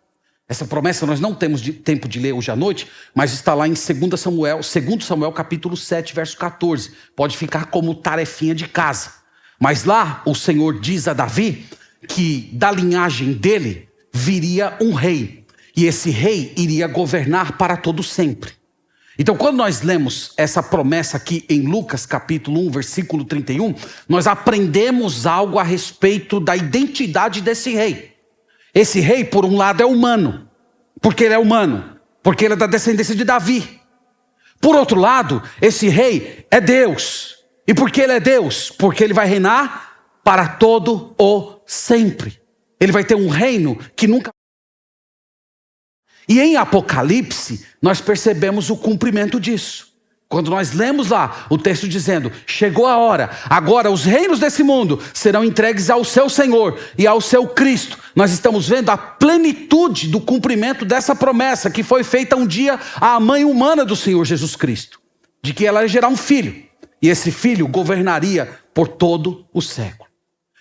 Essa promessa nós não temos tempo de ler hoje à noite, mas está lá em 2 Samuel capítulo 7, verso 14. Pode ficar como tarefinha de casa. Mas lá o Senhor diz a Davi que da linhagem dele viria um rei. E esse rei iria governar para todo sempre. Então, quando nós lemos essa promessa aqui em Lucas capítulo 1, versículo 31, nós aprendemos algo a respeito da identidade desse rei. Esse rei, por um lado, é humano, porque ele é da descendência de Davi. Por outro lado, esse rei é Deus. E por que ele é Deus? Porque ele vai reinar para todo o sempre. Ele vai ter um reino que nunca... E em Apocalipse, nós percebemos o cumprimento disso. Quando nós lemos lá o texto dizendo, chegou a hora, agora os reinos desse mundo serão entregues ao seu Senhor e ao seu Cristo. Nós estamos vendo a plenitude do cumprimento dessa promessa que foi feita um dia à mãe humana do Senhor Jesus Cristo. De que ela ia gerar um filho. E esse filho governaria por todo o século.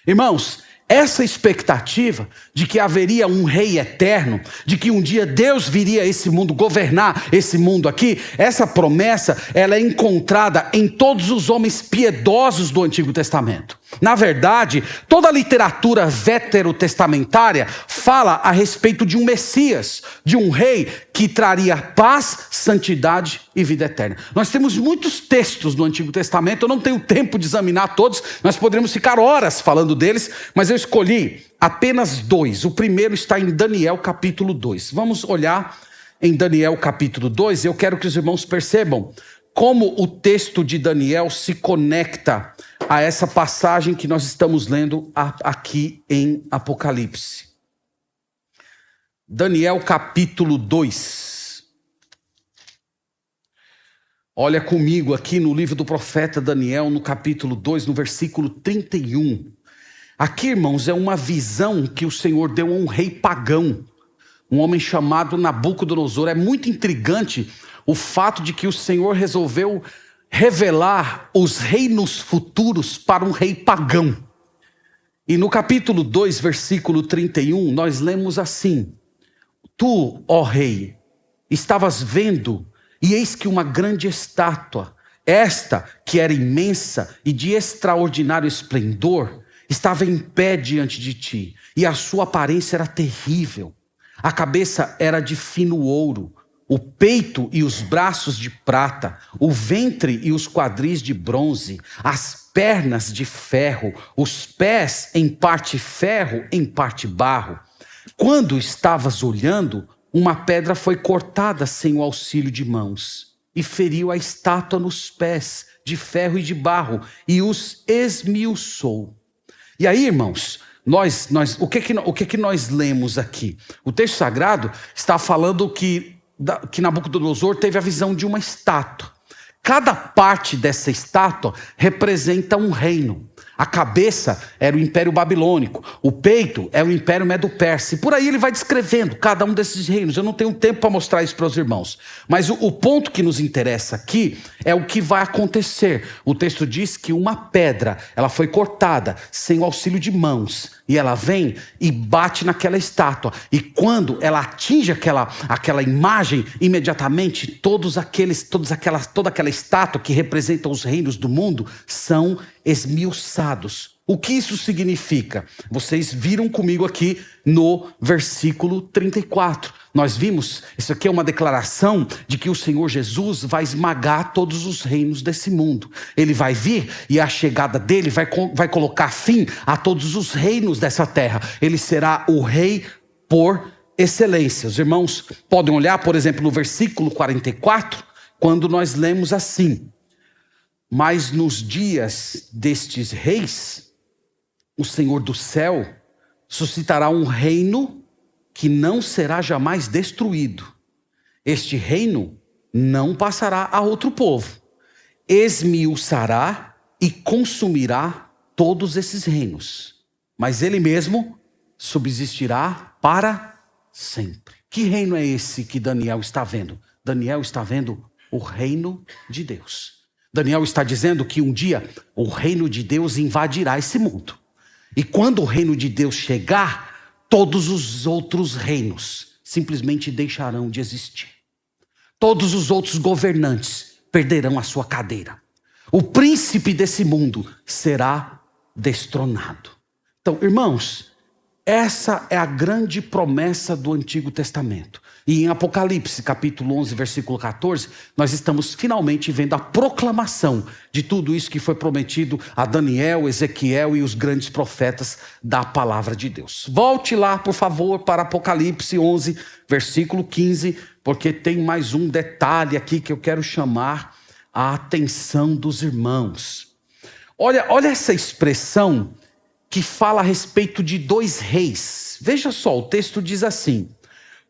Irmãos, essa expectativa de que haveria um rei eterno, de que um dia Deus viria a esse mundo, governar esse mundo aqui, essa promessa, ela é encontrada em todos os homens piedosos do Antigo Testamento. Na verdade, toda a literatura veterotestamentária fala a respeito de um Messias, de um rei que traria paz, santidade e vida eterna. Nós temos muitos textos no Antigo Testamento, eu não tenho tempo de examinar todos, nós poderíamos ficar horas falando deles, mas eu escolhi apenas 2. O primeiro está em Daniel capítulo 2. Vamos olhar em Daniel capítulo 2, eu quero que os irmãos percebam como o texto de Daniel se conecta a essa passagem que nós estamos lendo aqui em Apocalipse. Daniel capítulo 2. Olha comigo aqui no livro do profeta Daniel, no capítulo 2, no versículo 31. Aqui, irmãos, é uma visão que o Senhor deu a um rei pagão, um homem chamado Nabucodonosor. É muito intrigante o fato de que o Senhor resolveu revelar os reinos futuros para um rei pagão. E no capítulo 2, versículo 31, nós lemos assim: Tu, ó rei, estavas vendo E eis que uma grande estátua, esta que era imensa e de extraordinário esplendor, estava em pé diante de ti, e a sua aparência era terrível. A cabeça era de fino ouro, o peito e os braços de prata, o ventre e os quadris de bronze, as pernas de ferro, os pés em parte ferro, em parte barro. Quando estavas olhando, uma pedra foi cortada sem o auxílio de mãos, e feriu a estátua nos pés, de ferro e de barro, e os esmiuçou. E aí, irmãos, o que nós lemos aqui? O texto sagrado está falando que Nabucodonosor teve a visão de uma estátua. Cada parte dessa estátua representa um reino. A cabeça era o Império Babilônico, o peito é o Império Medo-Persa. E por aí ele vai descrevendo cada um desses reinos. Eu não tenho tempo para mostrar isso para os irmãos. Mas o ponto que nos interessa aqui é o que vai acontecer. O texto diz que uma pedra, ela foi cortada sem o auxílio de mãos. E ela vem e bate naquela estátua. E quando ela atinge aquela imagem, imediatamente toda aquela estátua que representa os reinos do mundo são esmiuçados. O que isso significa? Vocês viram comigo aqui no versículo 34. Nós vimos, isso aqui é uma declaração de que o Senhor Jesus vai esmagar todos os reinos desse mundo. Ele vai vir e a chegada dele vai colocar fim a todos os reinos dessa terra. Ele será o rei por excelência. Os irmãos podem olhar, por exemplo, no versículo 44, quando nós lemos assim: mas nos dias destes reis, o Senhor do céu suscitará um reino que não será jamais destruído. Este reino não passará a outro povo. Esmiuçará e consumirá todos esses reinos. Mas ele mesmo subsistirá para sempre. Que reino é esse que Daniel está vendo? Daniel está vendo o reino de Deus. Daniel está dizendo que um dia o reino de Deus invadirá esse mundo. E quando o reino de Deus chegar, todos os outros reinos simplesmente deixarão de existir. Todos os outros governantes perderão a sua cadeira. O príncipe desse mundo será destronado. Então, irmãos, essa é a grande promessa do Antigo Testamento. E em Apocalipse, capítulo 11, versículo 14, nós estamos finalmente vendo a proclamação de tudo isso que foi prometido a Daniel, Ezequiel e os grandes profetas da palavra de Deus. Volte lá, por favor, para Apocalipse 11, versículo 15, porque tem mais um detalhe aqui que eu quero chamar a atenção dos irmãos. Olha essa expressão que fala a respeito de dois reis. Veja só, o texto diz assim: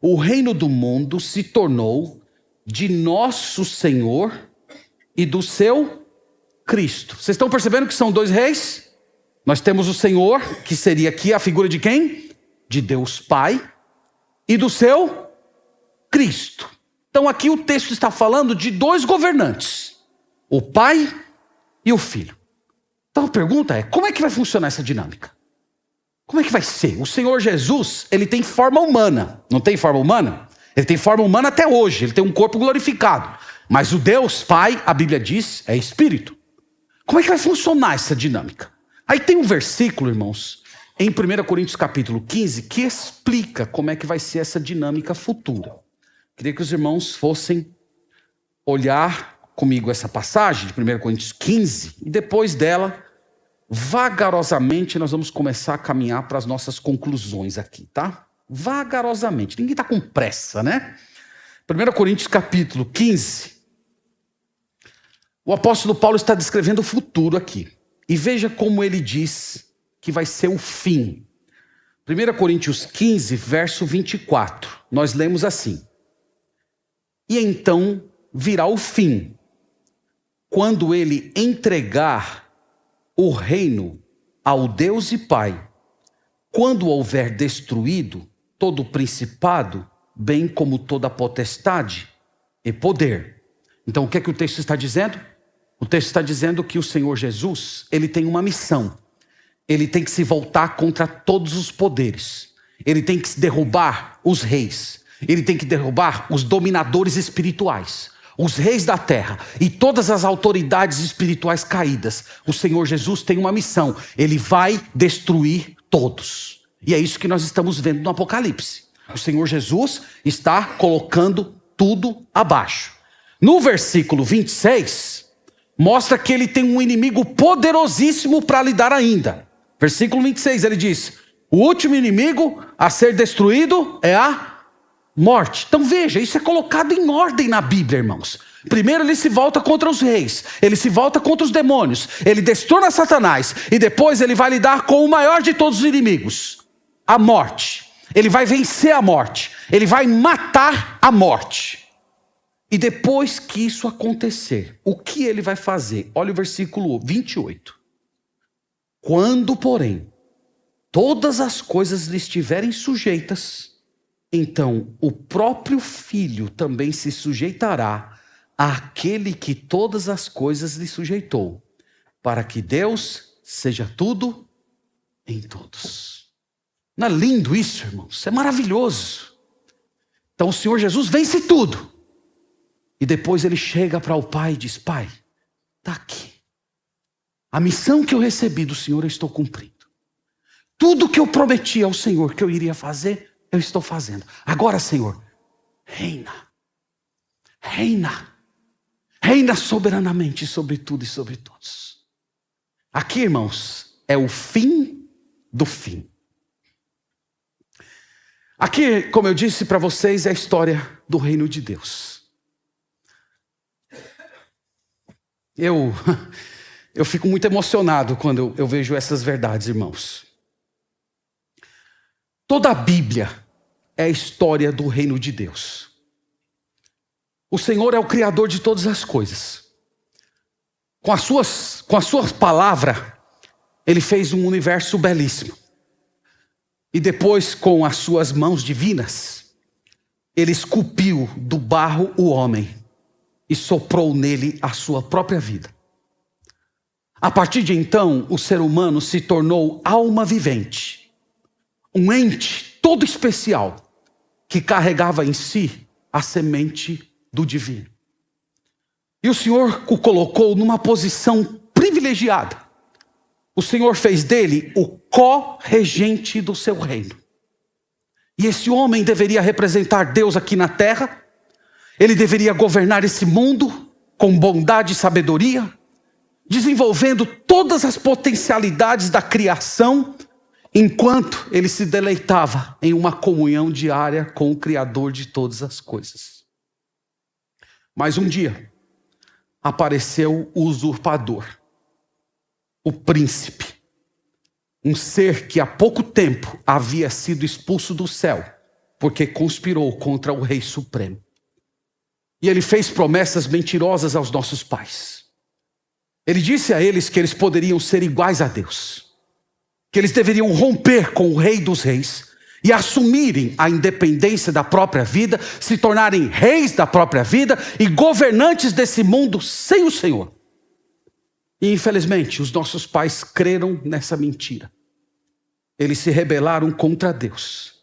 o reino do mundo se tornou de nosso Senhor e do seu Cristo. Vocês estão percebendo que são dois reis? Nós temos o Senhor, que seria aqui a figura de quem? De Deus Pai, e do seu Cristo. Então aqui o texto está falando de dois governantes, o Pai e o Filho. Então a pergunta é, como é que vai funcionar essa dinâmica? Como é que vai ser? O Senhor Jesus, ele tem forma humana. Não tem forma humana? Ele tem forma humana até hoje. Ele tem um corpo glorificado. Mas o Deus Pai, a Bíblia diz, é Espírito. Como é que vai funcionar essa dinâmica? Aí tem um versículo, irmãos, em 1 Coríntios capítulo 15, que explica como é que vai ser essa dinâmica futura. Queria que os irmãos fossem olhar comigo essa passagem de 1 Coríntios 15, e depois dela, vagarosamente, nós vamos começar a caminhar para as nossas conclusões aqui, tá? Vagarosamente, ninguém está com pressa, né? 1 Coríntios capítulo 15, o apóstolo Paulo está descrevendo o futuro aqui. E veja como ele diz que vai ser o fim. 1 Coríntios 15, verso 24, nós lemos assim: e então virá o fim, quando ele entregar o reino ao Deus e Pai, quando houver destruído todo o principado, bem como toda a potestade e poder. Então o que é que o texto está dizendo? O texto está dizendo que o Senhor Jesus, ele tem uma missão. Ele tem que se voltar contra todos os poderes. Ele tem que derrubar os reis. Ele tem que derrubar os dominadores espirituais. os reis da terra e todas as autoridades espirituais caídas, o Senhor Jesus tem uma missão: Ele vai destruir todos. E é isso que nós estamos vendo no Apocalipse. O Senhor Jesus está colocando tudo abaixo. No versículo 26, mostra que ele tem um inimigo poderosíssimo para lidar ainda. Versículo 26, ele diz: o último inimigo a ser destruído é a morte. Então veja, isso é colocado em ordem na Bíblia, irmãos. Primeiro ele se volta contra os reis, ele se volta contra os demônios, ele destrona Satanás, e depois ele vai lidar com o maior de todos os inimigos, a morte. Ele vai vencer a morte, ele vai matar a morte. E depois que isso acontecer, o que ele vai fazer? Olha o versículo 28. Quando, porém, todas as coisas lhe estiverem sujeitas, então o próprio Filho também se sujeitará àquele que todas as coisas lhe sujeitou, para que Deus seja tudo em todos. Não é lindo isso, irmãos? É maravilhoso. Então o Senhor Jesus vence tudo. E depois ele chega para o Pai e diz: Pai, está aqui. A missão que eu recebi do Senhor eu estou cumprindo. Tudo que eu prometi ao Senhor que eu iria fazer, eu estou fazendo. Agora, Senhor, reina. Reina. Reina soberanamente sobre tudo e sobre todos. Aqui, irmãos, é o fim do fim. Aqui, como eu disse para vocês, é a história do reino de Deus. Eu fico muito emocionado quando eu vejo essas verdades, irmãos. Toda a Bíblia é a história do reino de Deus. O Senhor é o Criador de todas as coisas. Com a sua palavra, Ele fez um universo belíssimo. E depois, com as suas mãos divinas, Ele esculpiu do barro o homem e soprou nele a sua própria vida. A partir de então, o ser humano se tornou alma vivente, um ente todo especial, que carregava em si a semente do divino. E o Senhor o colocou numa posição privilegiada. O Senhor fez dele o co-regente do seu reino. E esse homem deveria representar Deus aqui na terra. Ele deveria governar esse mundo com bondade e sabedoria, desenvolvendo todas as potencialidades da criação, enquanto ele se deleitava em uma comunhão diária com o Criador de todas as coisas. Mas um dia, apareceu o usurpador, o príncipe, um ser que há pouco tempo havia sido expulso do céu, porque conspirou contra o Rei Supremo. E ele fez promessas mentirosas aos nossos pais. Ele disse a eles que eles poderiam ser iguais a Deus, que eles deveriam romper com o Rei dos Reis e assumirem a independência da própria vida, se tornarem reis da própria vida e governantes desse mundo sem o Senhor. E infelizmente os nossos pais creram nessa mentira. Eles se rebelaram contra Deus.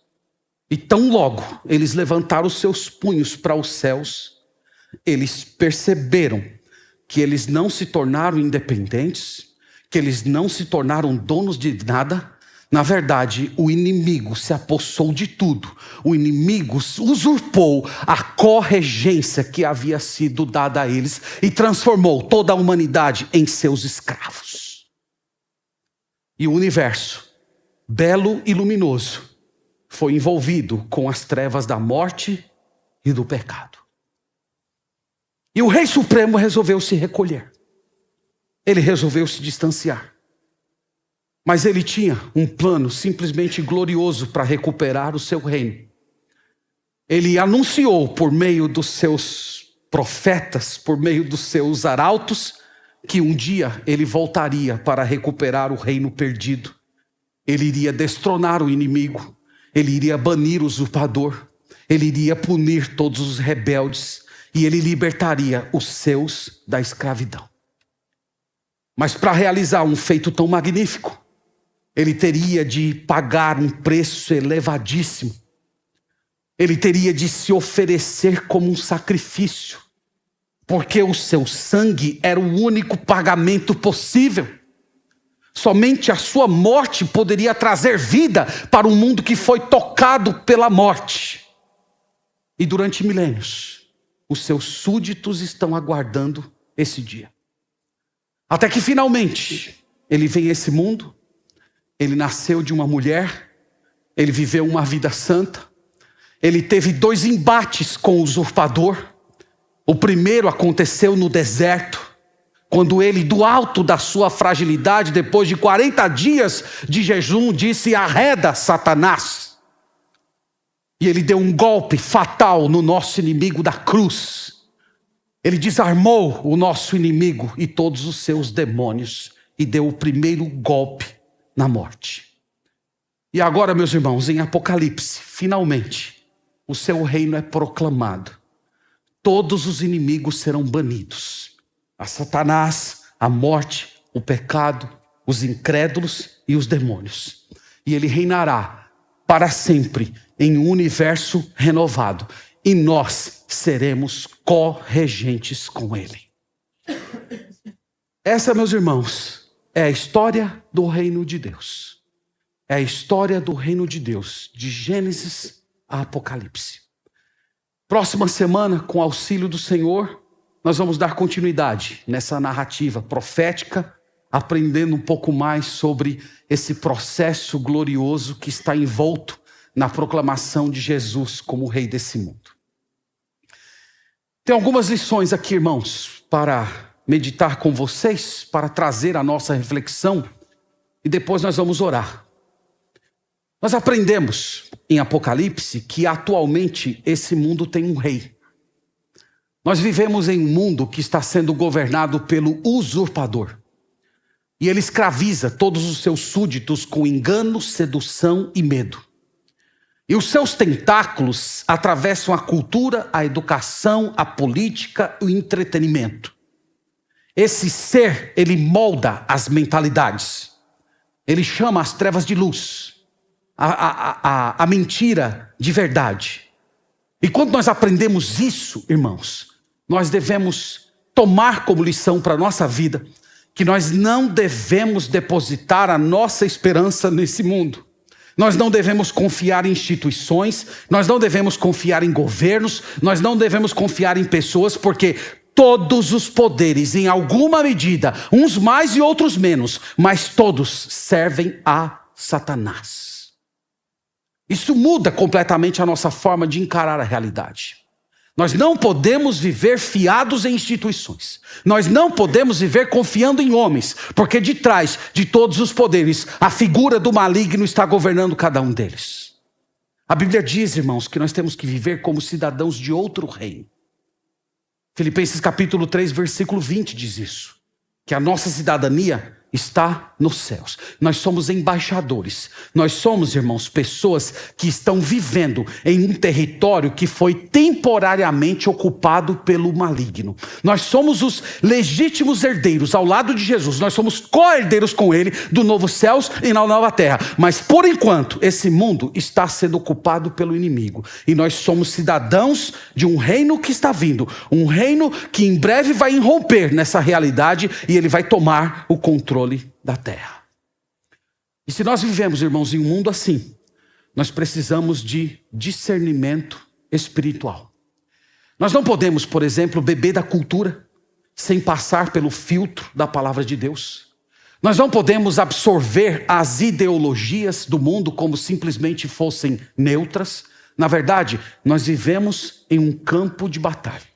E tão logo eles levantaram os seus punhos para os céus, eles perceberam que eles não se tornaram independentes, que eles não se tornaram donos de nada. Na verdade, o inimigo se apossou de tudo. O inimigo usurpou a corregência que havia sido dada a eles e transformou toda a humanidade em seus escravos. E o universo, belo e luminoso, foi envolvido com as trevas da morte e do pecado. E o Rei Supremo resolveu se recolher. Ele resolveu se distanciar. Mas ele tinha um plano simplesmente glorioso para recuperar o seu reino. Ele anunciou por meio dos seus profetas, por meio dos seus arautos, que um dia ele voltaria para recuperar o reino perdido. Ele iria destronar o inimigo, ele iria banir o usurpador, ele iria punir todos os rebeldes e ele libertaria os seus da escravidão. Mas para realizar um feito tão magnífico, ele teria de pagar um preço elevadíssimo. Ele teria de se oferecer como um sacrifício. porque o seu sangue era o único pagamento possível. Somente a sua morte poderia trazer vida para um mundo que foi tocado pela morte. E durante milênios, os seus súditos estão aguardando esse dia. Até que finalmente, ele vem a esse mundo, ele nasceu de uma mulher, ele viveu uma vida santa, ele teve 2 embates com o usurpador. O primeiro aconteceu no deserto, quando ele, do alto da sua fragilidade, depois de 40 dias de jejum, disse: arreda, Satanás. E ele deu um golpe fatal no nosso inimigo da cruz. Ele desarmou o nosso inimigo e todos os seus demônios e deu o primeiro golpe na morte. E agora, meus irmãos, em Apocalipse, finalmente, o seu reino é proclamado. Todos os inimigos serão banidos. A Satanás, a morte, o pecado, os incrédulos e os demônios. E ele reinará para sempre em um universo renovado. E nós seremos co-regentes com ele. Essa, meus irmãos, é a história do reino de Deus. É a história do reino de Deus, de Gênesis a Apocalipse. Próxima semana, com o auxílio do Senhor, nós vamos dar continuidade nessa narrativa profética, aprendendo um pouco mais sobre esse processo glorioso que está envolto na proclamação de Jesus como Rei desse mundo. Tem algumas lições aqui, irmãos, para meditar com vocês, para trazer a nossa reflexão, e depois nós vamos orar. Nós aprendemos em Apocalipse que atualmente esse mundo tem um rei. Nós vivemos em um mundo que está sendo governado pelo usurpador. E ele escraviza todos os seus súditos com engano, sedução e medo. E os seus tentáculos atravessam a cultura, a educação, a política e o entretenimento. Esse ser, ele molda as mentalidades. Ele chama as trevas de luz. A mentira de verdade. E quando nós aprendemos isso, irmãos, nós devemos tomar como lição para a nossa vida que nós não devemos depositar a nossa esperança nesse mundo. Nós não devemos confiar em instituições, nós não devemos confiar em governos, nós não devemos confiar em pessoas, porque todos os poderes, em alguma medida, uns mais e outros menos, mas todos servem a Satanás. Isso muda completamente a nossa forma de encarar a realidade. Nós não podemos viver fiados em instituições. Nós não podemos viver confiando em homens, porque de trás de todos os poderes, a figura do maligno está governando cada um deles. A Bíblia diz, irmãos, que nós temos que viver como cidadãos de outro reino. Filipenses capítulo 3, versículo 20 diz isso. Que a nossa cidadania está nos céus. Nós somos embaixadores. Nós somos, irmãos, pessoas que estão vivendo em um território que foi temporariamente ocupado pelo maligno. Nós somos os legítimos herdeiros ao lado de Jesus. Nós somos co-herdeiros com ele do novo céus e na nova terra. Mas por enquanto, esse mundo está sendo ocupado pelo inimigo. E nós somos cidadãos de um reino que está vindo. Um reino que em breve vai irromper nessa realidade e ele vai tomar o controle da terra. E se nós vivemos, irmãos, em um mundo assim, nós precisamos de discernimento espiritual. Nós não podemos, por exemplo, beber da cultura sem passar pelo filtro da palavra de Deus. Nós não podemos absorver as ideologias do mundo como simplesmente fossem neutras. Na verdade, nós vivemos em um campo de batalha.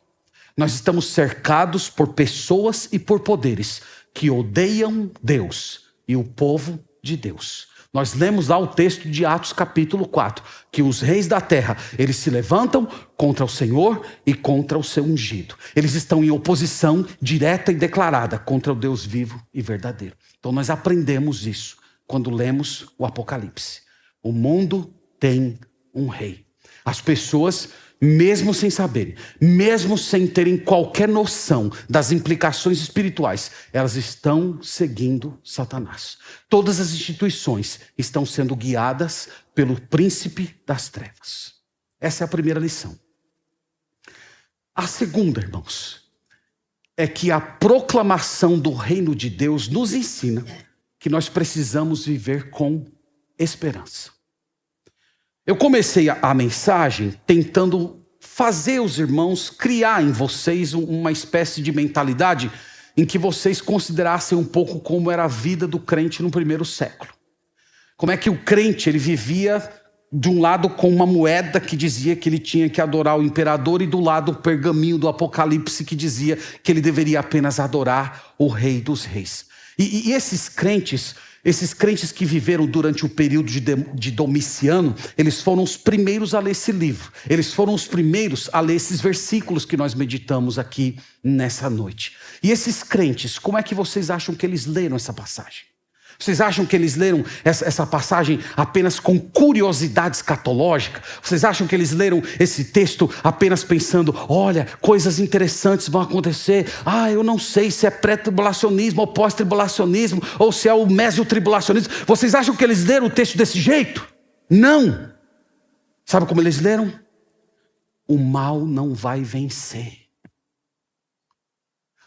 Nós estamos cercados por pessoas e por poderes que odeiam Deus e o povo de Deus. Nós lemos lá o texto de Atos capítulo 4, que os reis da terra, eles se levantam contra o Senhor e contra o seu ungido. Eles estão em oposição direta e declarada contra o Deus vivo e verdadeiro. Então nós aprendemos isso quando lemos o Apocalipse. O mundo tem um rei. As pessoas, mesmo sem saberem, mesmo sem terem qualquer noção das implicações espirituais, elas estão seguindo Satanás. Todas as instituições estão sendo guiadas pelo príncipe das trevas. Essa é a primeira lição. A segunda, irmãos, é que a proclamação do reino de Deus nos ensina que nós precisamos viver com esperança. Eu comecei a mensagem tentando fazer os irmãos criar em vocês uma espécie de mentalidade em que vocês considerassem um pouco como era a vida do crente no primeiro século. Como é que o crente ele vivia de um lado com uma moeda que dizia que ele tinha que adorar o imperador e do lado o pergaminho do Apocalipse que dizia que ele deveria apenas adorar o Rei dos Reis. E esses crentes que viveram durante o período de Domiciano, eles foram os primeiros a ler esse livro. Eles foram os primeiros a ler esses versículos que nós meditamos aqui nessa noite. E esses crentes, como é que vocês acham que eles leram essa passagem? Vocês acham que eles leram essa passagem apenas com curiosidade escatológica? Vocês acham que eles leram esse texto apenas pensando, olha, coisas interessantes vão acontecer. Eu não sei se é pré-tribulacionismo ou pós-tribulacionismo, ou se é o mesotribulacionismo. Vocês acham que eles leram o texto desse jeito? Não. Sabe como eles leram? O mal não vai vencer.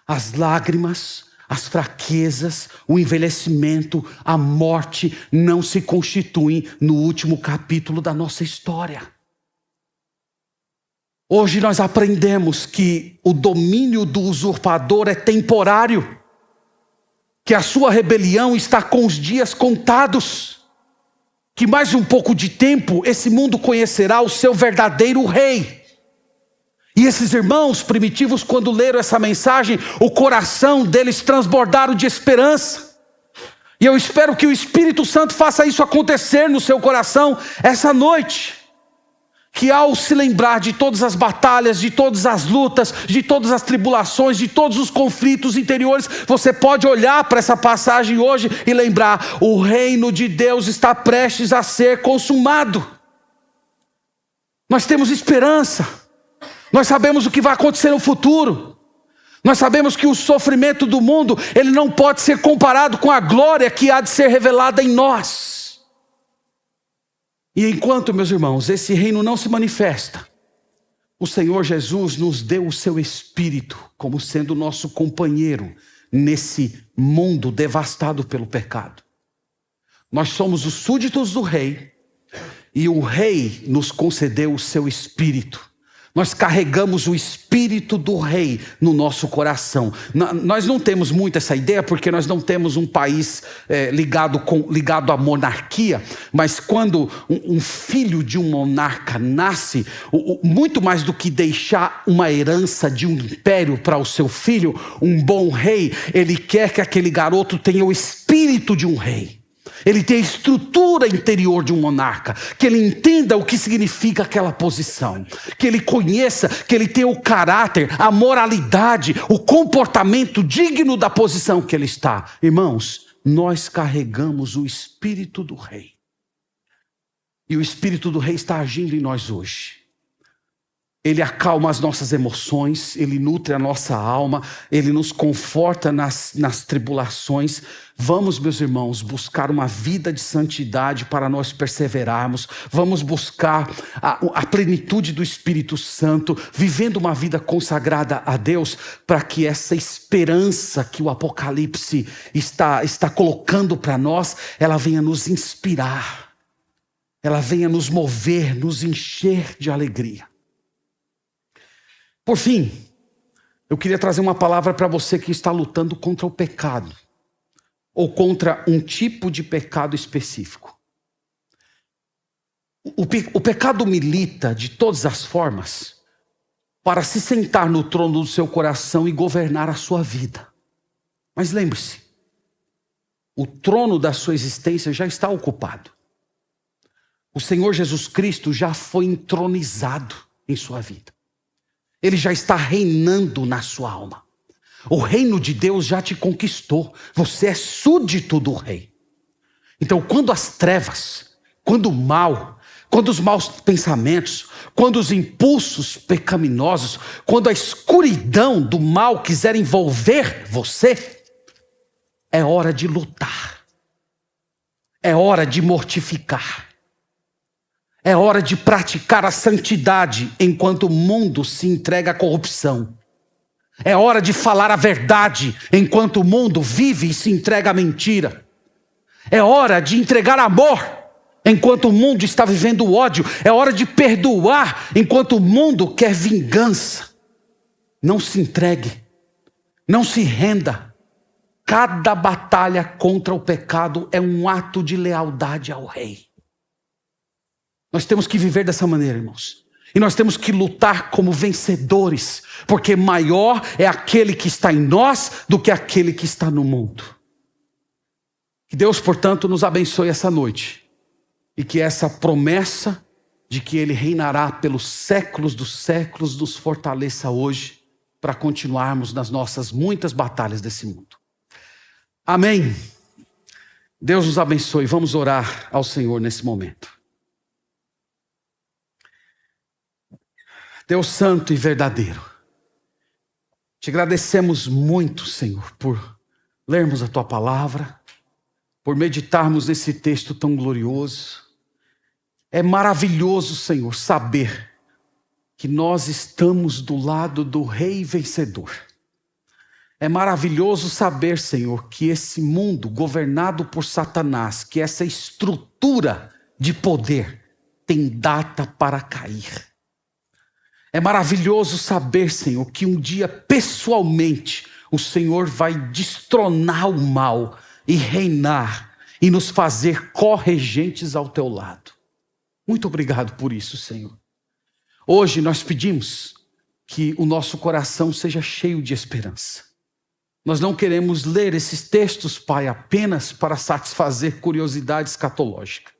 As lágrimas, as fraquezas, o envelhecimento, a morte não se constituem no último capítulo da nossa história. Hoje nós aprendemos que o domínio do usurpador é temporário, que a sua rebelião está com os dias contados, que mais um pouco de tempo esse mundo conhecerá o seu verdadeiro rei. E esses irmãos primitivos, quando leram essa mensagem, o coração deles transbordaram de esperança. E eu espero que o Espírito Santo faça isso acontecer no seu coração essa noite. Que ao se lembrar de todas as batalhas, de todas as lutas, de todas as tribulações, de todos os conflitos interiores, você pode olhar para essa passagem hoje e lembrar, o reino de Deus está prestes a ser consumado. Nós temos esperança. Nós sabemos o que vai acontecer no futuro. Nós sabemos que o sofrimento do mundo, ele não pode ser comparado com a glória que há de ser revelada em nós. E enquanto, meus irmãos, esse reino não se manifesta, o Senhor Jesus nos deu o seu Espírito como sendo nosso companheiro nesse mundo devastado pelo pecado. Nós somos os súditos do Rei e o Rei nos concedeu o seu Espírito. Nós carregamos o Espírito do Rei no nosso coração. Nós não temos muito essa ideia, porque nós não temos um país ligado à monarquia, mas quando um filho de um monarca nasce, muito mais do que deixar uma herança de um império para o seu filho, um bom rei, ele quer que aquele garoto tenha o espírito de um rei. Ele tem a estrutura interior de um monarca, que ele entenda o que significa aquela posição, que ele conheça, que ele tenha o caráter, a moralidade, o comportamento digno da posição que ele está. Irmãos, nós carregamos o Espírito do Rei. E o Espírito do Rei está agindo em nós hoje. Ele acalma as nossas emoções, ele nutre a nossa alma, ele nos conforta nas tribulações. Vamos, meus irmãos, buscar uma vida de santidade para nós perseverarmos. Vamos buscar a plenitude do Espírito Santo, vivendo uma vida consagrada a Deus, para que essa esperança que o Apocalipse está colocando para nós, ela venha nos inspirar, ela venha nos mover, nos encher de alegria. Por fim, eu queria trazer uma palavra para você que está lutando contra o pecado, ou contra um tipo de pecado específico. O pecado milita de todas as formas para se sentar no trono do seu coração e governar a sua vida. Mas lembre-se, o trono da sua existência já está ocupado. O Senhor Jesus Cristo já foi entronizado em sua vida. Ele já está reinando na sua alma. O reino de Deus já te conquistou. Você é súdito do Rei. Então, quando as trevas, quando o mal, quando os maus pensamentos, quando os impulsos pecaminosos, quando a escuridão do mal quiser envolver você, é hora de lutar. É hora de mortificar. É hora de praticar a santidade enquanto o mundo se entrega à corrupção. É hora de falar a verdade, enquanto o mundo vive e se entrega à mentira. É hora de entregar amor, enquanto o mundo está vivendo ódio. É hora de perdoar, enquanto o mundo quer vingança. Não se entregue, não se renda. Cada batalha contra o pecado é um ato de lealdade ao Rei. Nós temos que viver dessa maneira, irmãos. E nós temos que lutar como vencedores, porque maior é aquele que está em nós do que aquele que está no mundo. Que Deus, portanto, nos abençoe essa noite. E que essa promessa de que Ele reinará pelos séculos dos séculos nos fortaleça hoje para continuarmos nas nossas muitas batalhas desse mundo. Amém. Deus nos abençoe. Vamos orar ao Senhor nesse momento. Deus santo e verdadeiro, te agradecemos muito, Senhor, por lermos a Tua palavra, por meditarmos nesse texto tão glorioso. É maravilhoso, Senhor, saber que nós estamos do lado do Rei vencedor. É maravilhoso saber, Senhor, que esse mundo governado por Satanás, que essa estrutura de poder tem data para cair. É maravilhoso saber, Senhor, que um dia pessoalmente o Senhor vai destronar o mal e reinar e nos fazer corregentes ao Teu lado. Muito obrigado por isso, Senhor. Hoje nós pedimos que o nosso coração seja cheio de esperança. Nós não queremos ler esses textos, Pai, apenas para satisfazer curiosidade escatológica.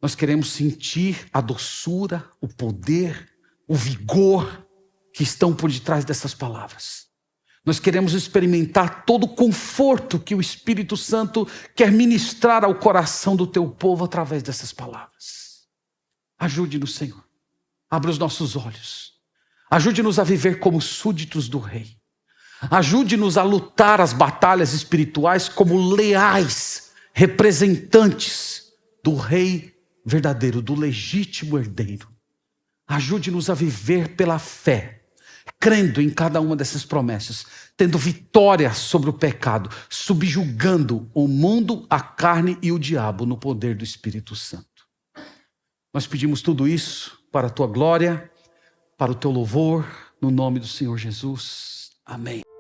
Nós queremos sentir a doçura, o poder, o vigor que estão por detrás dessas palavras. Nós queremos experimentar todo o conforto que o Espírito Santo quer ministrar ao coração do Teu povo através dessas palavras. Ajude-nos, Senhor. Abra os nossos olhos. Ajude-nos a viver como súditos do Rei. Ajude-nos a lutar as batalhas espirituais como leais representantes do Rei verdadeiro, do legítimo herdeiro. Ajude-nos a viver pela fé, crendo em cada uma dessas promessas, tendo vitória sobre o pecado, subjugando o mundo, a carne e o diabo no poder do Espírito Santo. Nós pedimos tudo isso para a Tua glória, para o Teu louvor, no nome do Senhor Jesus. Amém.